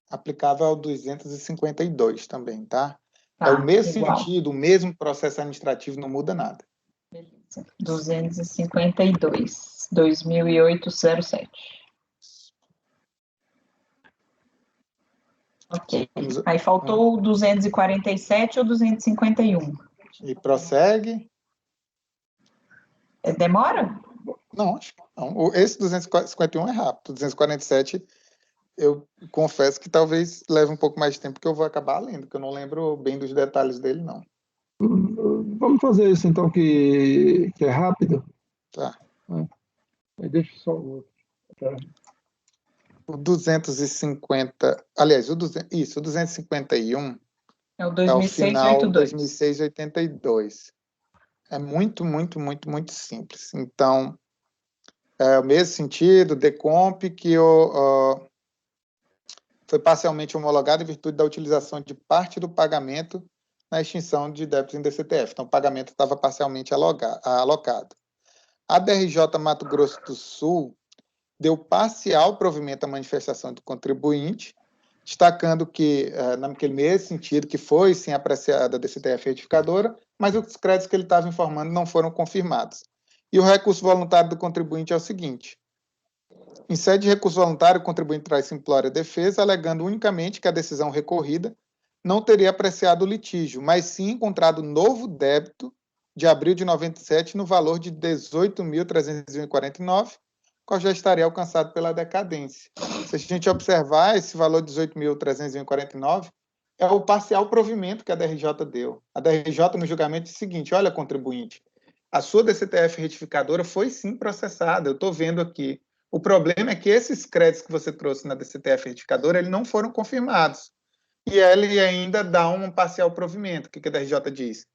Aplicável ao 252 também, tá? Tá, é o mesmo igual. sentido, o mesmo processo administrativo, não muda nada. Beleza. 252, 2008-07. Ok. Aí faltou o 247 ou 251. E prossegue? Demora? Não, acho que não. Esse 251 é rápido. O 247, eu confesso que talvez leve um pouco mais de tempo, que eu vou acabar lendo, porque eu não lembro bem dos detalhes dele, não. Vamos fazer isso, então, que é rápido. Tá. Aí deixa só o outro. Tá. O 250, aliás, o 251 É o é o final 2682. 2682. É muito, muito, muito, muito simples. Então, é o mesmo sentido, decomp, que foi parcialmente homologado em virtude da utilização de parte do pagamento na extinção de débitos em DCTF. Então, o pagamento estava parcialmente alocado. A DRJ Mato Grosso do Sul deu parcial provimento à manifestação do contribuinte, destacando que, naquele mesmo sentido, que foi sim apreciada a DCTF retificadora, mas os créditos que ele estava informando não foram confirmados. E o recurso voluntário do contribuinte é o seguinte: em sede de recurso voluntário, o contribuinte traz simplória defesa, alegando unicamente que a decisão recorrida não teria apreciado o litígio, mas sim encontrado novo débito de abril de 97 no valor de 18.349, qual já estaria alcançado pela decadência. Se a gente observar, esse valor de 18.349 é o parcial provimento que a DRJ deu. A DRJ, no julgamento, disse o seguinte: olha, contribuinte, a sua DCTF retificadora foi sim processada, eu estou vendo aqui. O problema é que esses créditos que você trouxe na DCTF retificadora, eles não foram confirmados. E ele ainda dá um parcial provimento. O que a DRJ diz?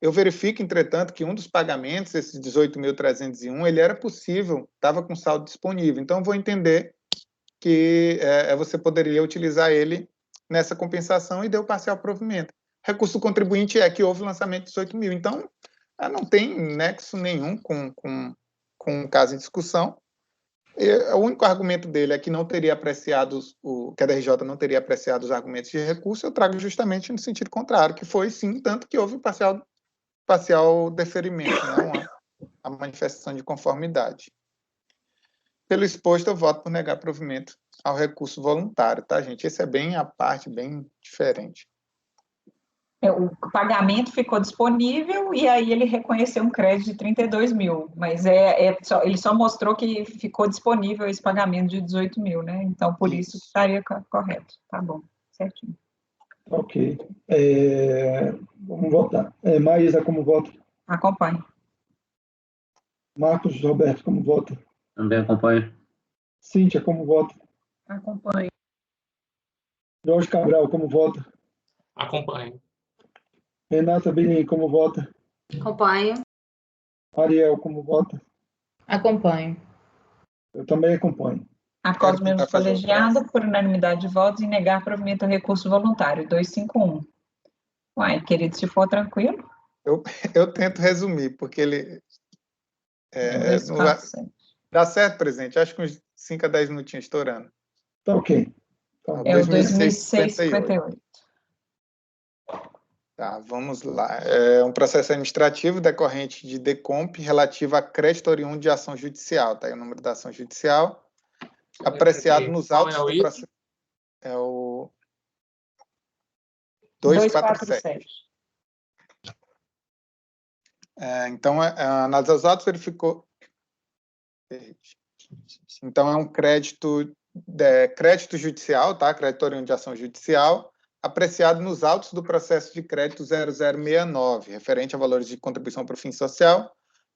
Eu verifico, entretanto, que um dos pagamentos, esse 18.301, ele era possível, estava com saldo disponível. Então, vou entender que você poderia utilizar ele nessa compensação e deu parcial provimento. Recurso do contribuinte é que houve o lançamento de 18 mil. Então, não tem nexo nenhum com o caso em discussão. O único argumento dele é que não teria apreciado, que a DRJ não teria apreciado os argumentos de recurso. Eu trago justamente no sentido contrário, que foi sim, tanto que houve parcial deferimento, não a manifestação de conformidade. Pelo exposto, eu voto por negar provimento ao recurso voluntário, tá, gente? Esse é bem a parte, bem diferente. O pagamento ficou disponível e aí ele reconheceu um crédito de 32 mil, mas ele só mostrou que ficou disponível esse pagamento de 18 mil, né? Então, por isso estaria correto. Tá bom, certinho. Ok. Vamos votar. Maísa, como vota? Acompanhe. Marcos Roberto, como vota? Também acompanho. Cíntia, como vota? Acompanhe. Jorge Cabral, como vota? Acompanho. Renata Benim, como vota? Acompanho. Ariel, como vota? Acompanho. Eu também acompanho. Acordo mesmo colegiado por unanimidade de votos em negar provimento ao recurso voluntário, 251. Uai, querido, se for tranquilo. Eu tento resumir, porque ele... dá certo, presidente? Acho que uns 5 a 10 minutinhos estourando. Tá ok. Tá. É o 2658. Tá, vamos lá. É um processo administrativo decorrente de decomp relativo a crédito oriundo de ação judicial. Tá aí o número da ação judicial. Apreciado nos autos do processo. É o 247. Então, analisar os autos, verificou. Então, é um crédito judicial, tá? Crédito oriundo de ação judicial, apreciado nos autos do processo de crédito 0069, referente a valores de contribuição para o fim social,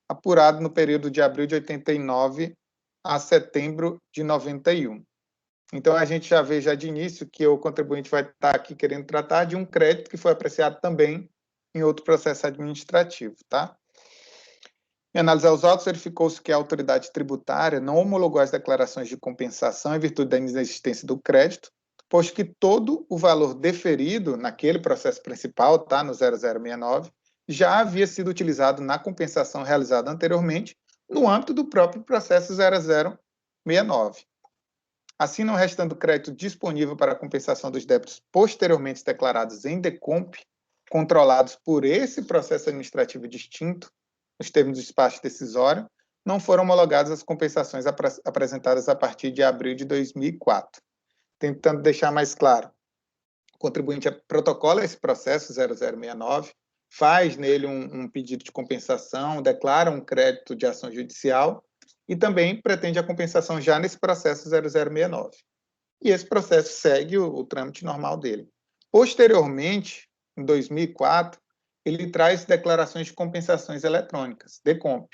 apurado no período de abril de 89 a setembro de 91. Então, a gente já vê já de início que o contribuinte vai estar aqui querendo tratar de um crédito que foi apreciado também em outro processo administrativo, tá? Em analisar os autos, verificou-se que a autoridade tributária não homologou as declarações de compensação em virtude da inexistência do crédito, posto que todo o valor deferido naquele processo principal, tá, no 0069, já havia sido utilizado na compensação realizada anteriormente no âmbito do próprio processo 0069. Assim, não restando crédito disponível para a compensação dos débitos posteriormente declarados em decomp, controlados por esse processo administrativo distinto, nos termos do despacho decisório, não foram homologadas as compensações apresentadas a partir de abril de 2004. Tentando deixar mais claro, o contribuinte protocola esse processo 0069, faz nele um pedido de compensação, declara um crédito de ação judicial e também pretende a compensação já nesse processo 0069. E esse processo segue o trâmite normal dele. Posteriormente, em 2004, ele traz declarações de compensações eletrônicas, decomp.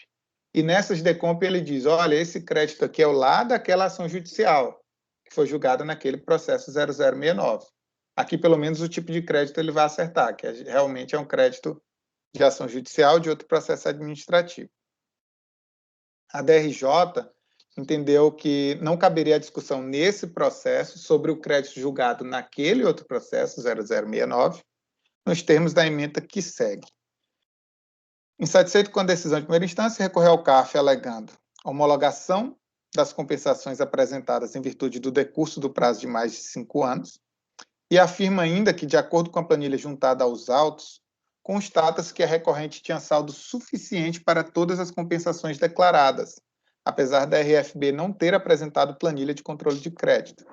E nessas decomp ele diz, olha, esse crédito aqui é o lá daquela ação judicial. que foi julgada naquele processo 0069. Aqui, pelo menos, o tipo de crédito ele vai acertar, que realmente é um crédito de ação judicial de outro processo administrativo. A DRJ entendeu que não caberia a discussão nesse processo sobre o crédito julgado naquele outro processo, 0069, nos termos da ementa que segue. Insatisfeito com a decisão de primeira instância, recorreu ao CARF alegando homologação das compensações apresentadas em virtude do decurso do prazo de mais de 5 anos, e afirma ainda que, de acordo com a planilha juntada aos autos, constata-se que a recorrente tinha saldo suficiente para todas as compensações declaradas, apesar da RFB não ter apresentado planilha de controle de crédito.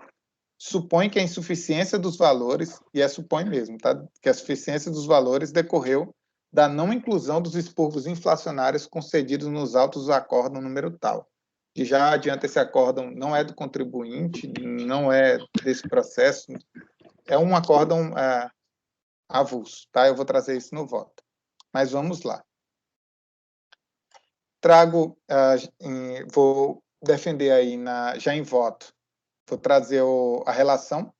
Supõe que a insuficiência dos valores, e supõe mesmo, tá? Que a suficiência dos valores decorreu da não inclusão dos expurgos inflacionários concedidos nos autos do acórdão número tal. E já adianta, esse acórdão não é do contribuinte, não é desse processo, é um acórdão avulso, tá? Eu vou trazer isso no voto. Mas vamos lá. Vou defender aí, já em voto, vou trazer a relação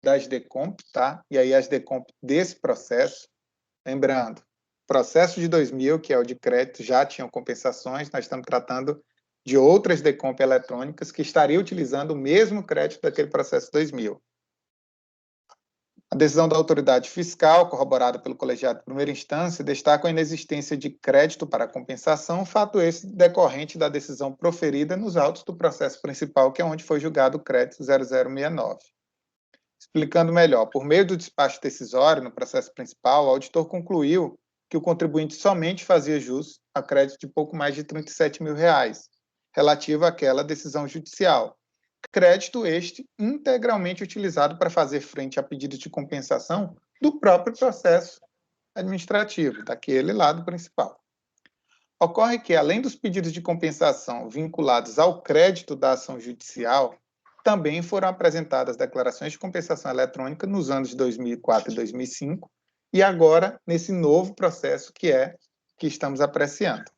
das DECOMP, tá? E aí as DECOMP desse processo, lembrando, processo de 2000, que é o de crédito, já tinham compensações, nós estamos tratando de outras DECOMP eletrônicas que estariam utilizando o mesmo crédito daquele processo 2000. A decisão da autoridade fiscal, corroborada pelo colegiado de primeira instância, destaca a inexistência de crédito para compensação, fato esse decorrente da decisão proferida nos autos do processo principal, que é onde foi julgado o crédito 0069. Explicando melhor, por meio do despacho decisório no processo principal, o auditor concluiu que o contribuinte somente fazia jus a crédito de pouco mais de R$ 37 mil, relativo àquela decisão judicial. Crédito este integralmente utilizado para fazer frente a pedidos de compensação do próprio processo administrativo, daquele lado principal. Ocorre que, além dos pedidos de compensação vinculados ao crédito da ação judicial, também foram apresentadas declarações de compensação eletrônica nos anos de 2004 e 2005, e agora nesse novo processo que estamos apreciando.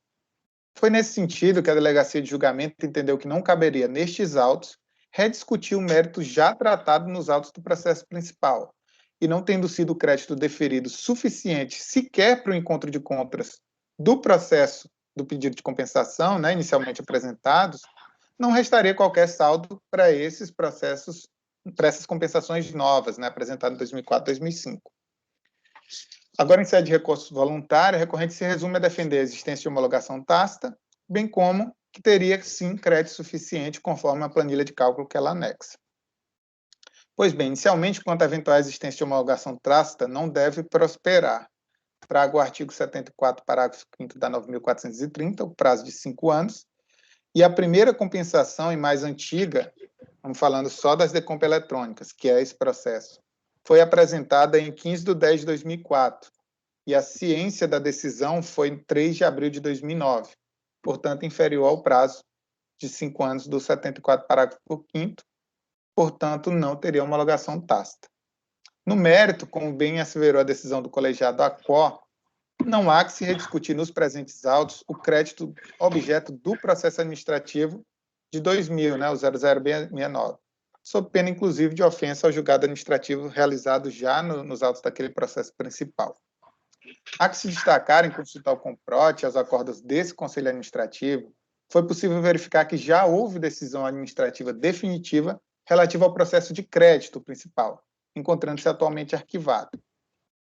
Foi nesse sentido que a Delegacia de Julgamento entendeu que não caberia, nestes autos, rediscutir o mérito já tratado nos autos do processo principal, e não tendo sido o crédito deferido suficiente sequer para o encontro de contras do processo do pedido de compensação, inicialmente apresentados, não restaria qualquer saldo para esses processos, para essas compensações novas, apresentadas em 2004 e 2005. Agora, em sede de recurso voluntário, a recorrente se resume a defender a existência de homologação tácita, bem como que teria, sim, crédito suficiente conforme a planilha de cálculo que ela anexa. Pois bem, inicialmente, quanto à eventual existência de homologação tácita, não deve prosperar. Trago o artigo 74, parágrafo 5º da 9.430, o prazo de 5 anos, e a primeira compensação e mais antiga, vamos falando só das DECOMP eletrônicas, que é esse processo, foi apresentada em 15 de 10 de 2004, e a ciência da decisão foi em 3 de abril de 2009, portanto, inferior ao prazo de 5 anos do 74, parágrafo 5º, portanto, não teria homologação tácita. No mérito, como bem asseverou a decisão do colegiado ACO, não há que se rediscutir nos presentes autos o crédito objeto do processo administrativo de 2000, o 0069, sob pena, inclusive, de ofensa ao julgado administrativo realizado já nos autos daquele processo principal. Há que se destacar, em consultar o COMPROT, aos acordos desse Conselho Administrativo, foi possível verificar que já houve decisão administrativa definitiva relativa ao processo de crédito principal, encontrando-se atualmente arquivado.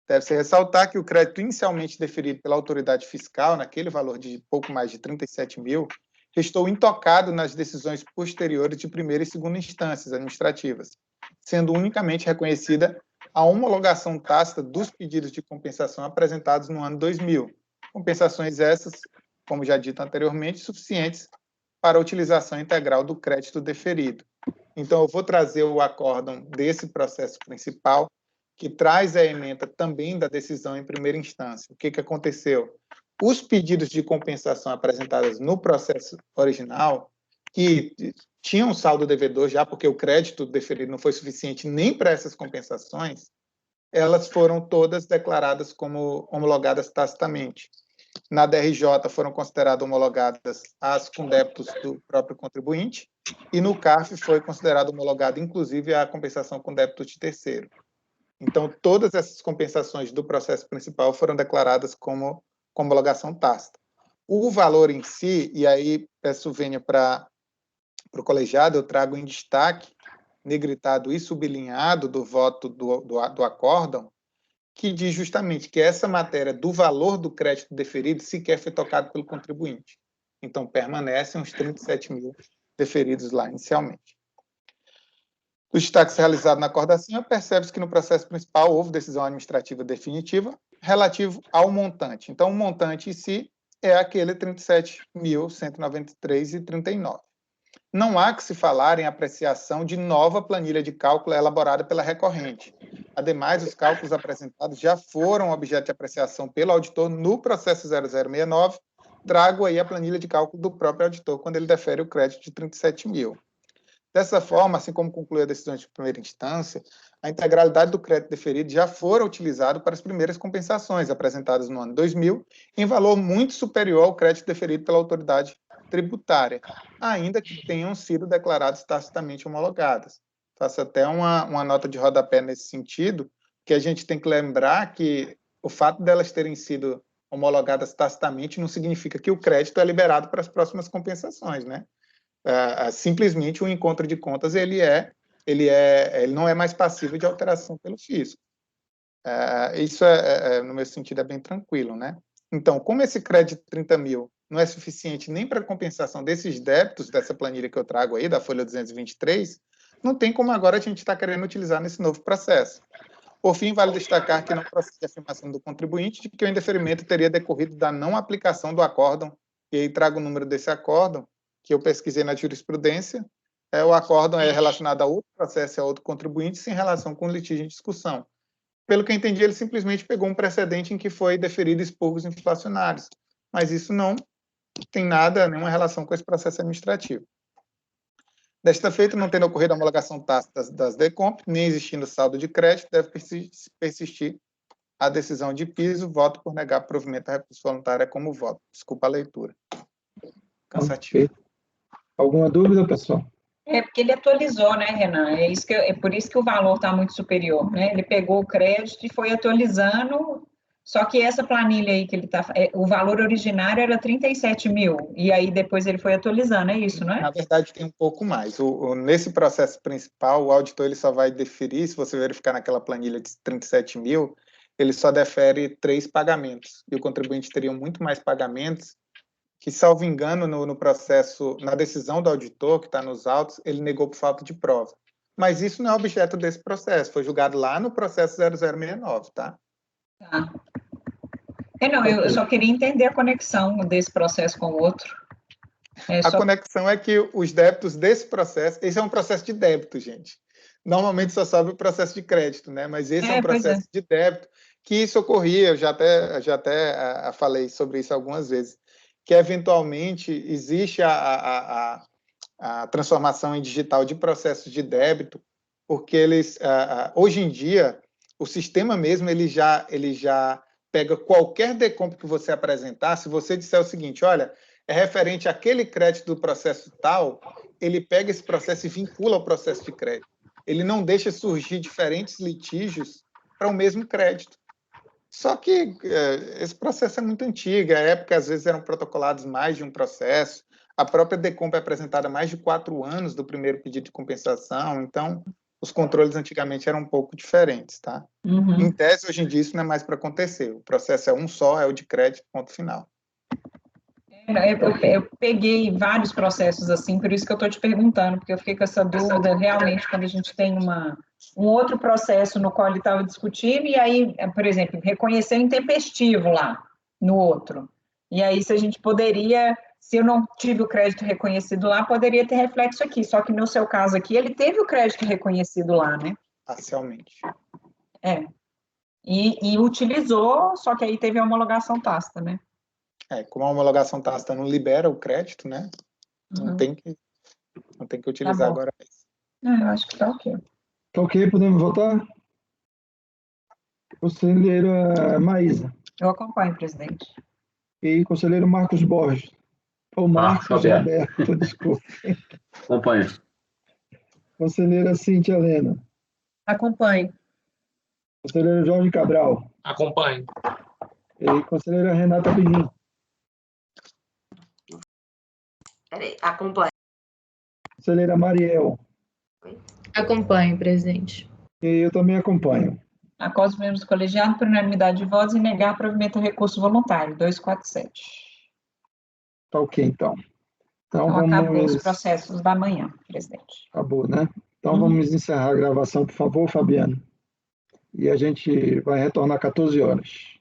Deve-se ressaltar que o crédito inicialmente deferido pela autoridade fiscal, naquele valor de pouco mais de 37 mil, restou intocado nas decisões posteriores de primeira e segunda instâncias administrativas, sendo unicamente reconhecida a homologação tácita dos pedidos de compensação apresentados no ano 2000. Compensações essas, como já dito anteriormente, suficientes para a utilização integral do crédito deferido. Então, eu vou trazer o acórdão desse processo principal, que traz a ementa também da decisão em primeira instância. O que aconteceu? Os pedidos de compensação apresentados no processo original, que tinham saldo devedor já, porque o crédito deferido não foi suficiente nem para essas compensações, elas foram todas declaradas como homologadas tacitamente. Na DRJ foram consideradas homologadas as com débitos do próprio contribuinte, e no CARF foi considerado homologado, inclusive, a compensação com débito de terceiro. Então, todas essas compensações do processo principal foram declaradas como homologação tácita. O valor em si, e aí peço vênia para o colegiado, eu trago em destaque, negritado e sublinhado do voto do acórdão, que diz justamente que essa matéria do valor do crédito deferido sequer foi tocado pelo contribuinte. Então, permanecem os 37 mil deferidos lá inicialmente. Dos destaques realizados na acordação, percebe-se que no processo principal houve decisão administrativa definitiva relativo ao montante. Então, o montante em si é aquele 37.193,39. Não há que se falar em apreciação de nova planilha de cálculo elaborada pela recorrente. Ademais, os cálculos apresentados já foram objeto de apreciação pelo auditor no processo 0069. Trago aí a planilha de cálculo do próprio auditor quando ele defere o crédito de 37 mil. Dessa forma, assim como conclui a decisão de primeira instância, a integralidade do crédito deferido já fora utilizado para as primeiras compensações apresentadas no ano 2000, em valor muito superior ao crédito deferido pela autoridade tributária, ainda que tenham sido declaradas tacitamente homologadas. Faço até uma nota de rodapé nesse sentido, que a gente tem que lembrar que o fato delas terem sido homologadas tacitamente não significa que o crédito é liberado para as próximas compensações, né? Simplesmente o encontro de contas ele não é mais passível de alteração pelo fisco. Isso, no meu sentido, é bem tranquilo, né? Então, como esse crédito de 30 mil não é suficiente nem para a compensação desses débitos dessa planilha que eu trago aí, da folha 223, não tem como agora a gente estar querendo utilizar nesse novo processo. Por fim, vale destacar que não procede a afirmação do contribuinte de que o indeferimento teria decorrido da não aplicação do acórdão, e aí trago o número desse acórdão, que eu pesquisei na jurisprudência. O acórdão é relacionado a outro processo e a outro contribuinte, sem relação com o litígio em discussão. Pelo que eu entendi, ele simplesmente pegou um precedente em que foi deferido expurgos inflacionários, mas isso não tem nenhuma relação com esse processo administrativo. Desta feita, não tendo ocorrido a homologação tácita das DECOMP, nem existindo saldo de crédito, deve persistir a decisão de piso, voto por negar provimento da recurso voluntária como voto. Desculpa a leitura. Cansativo. Okay. Alguma dúvida, pessoal? Porque ele atualizou, né, Renan? É por isso que o valor está muito superior, né? Ele pegou o crédito e foi atualizando, só que essa planilha aí que ele está... o valor originário era 37 mil, e aí depois ele foi atualizando, é isso, não é? Na verdade, tem um pouco mais. Nesse processo principal, o auditor ele só vai deferir, se você verificar naquela planilha de 37 mil, ele só defere 3 pagamentos, e o contribuinte teria muito mais pagamentos, que, salvo engano, no processo, na decisão do auditor, que está nos autos, ele negou por falta de prova. Mas isso não é objeto desse processo, foi julgado lá no processo 0069, tá? Tá. Não, eu só queria entender a conexão desse processo com o outro. Conexão é que os débitos desse processo, esse é um processo de débito, gente. Normalmente só sobe o processo de crédito, né? Mas esse é um processo de débito, que isso ocorria, eu já até falei sobre isso algumas vezes, que eventualmente existe a transformação em digital de processos de débito, porque eles, hoje em dia, o sistema mesmo, ele já pega qualquer DECOMP que você apresentar, se você disser o seguinte, olha, é referente àquele crédito do processo tal, ele pega esse processo e vincula ao processo de crédito. Ele não deixa surgir diferentes litígios para o mesmo crédito. Só que esse processo é muito antigo, a época, às vezes, eram protocolados mais de um processo, a própria DECOMP é apresentada há mais de 4 anos do primeiro pedido de compensação, então os controles antigamente eram um pouco diferentes, tá? Uhum. Em tese, hoje em dia, isso não é mais para acontecer, o processo é um só, é o de crédito, ponto final. Eu peguei vários processos assim, por isso que eu estou te perguntando, porque eu fiquei com essa dúvida, realmente, quando a gente tem um outro processo no qual ele estava discutindo, e aí, por exemplo, reconhecer intempestivo lá, no outro. E aí, se a gente poderia, se eu não tive o crédito reconhecido lá, poderia ter reflexo aqui, só que no seu caso aqui, ele teve o crédito reconhecido lá, né? Parcialmente. E utilizou, só que aí teve a homologação tácita, né? Como a homologação tácita não libera o crédito, né? Não tem que utilizar agora isso. Eu acho que está ok. Tá ok, podemos votar? Conselheira Maísa. Eu acompanho, presidente. E conselheiro Marcos Borges. O Marcos Fabiano. Roberto, desculpa. Acompanho. Conselheira Cíntia Helena. Acompanho. Conselheiro Jorge Cabral. Acompanho. E conselheira Renata Benim. Peraí, acompanho. Conselheira Mariel. Acompanho, presidente. E eu também acompanho. Acorde os membros do colegiado por unanimidade de votos e negar provimento do recurso voluntário, 247. Tá ok, então. Então, acabou os processos da manhã, presidente. Acabou, né? Então, vamos encerrar a gravação, por favor, Fabiano. E a gente vai retornar às 14 horas.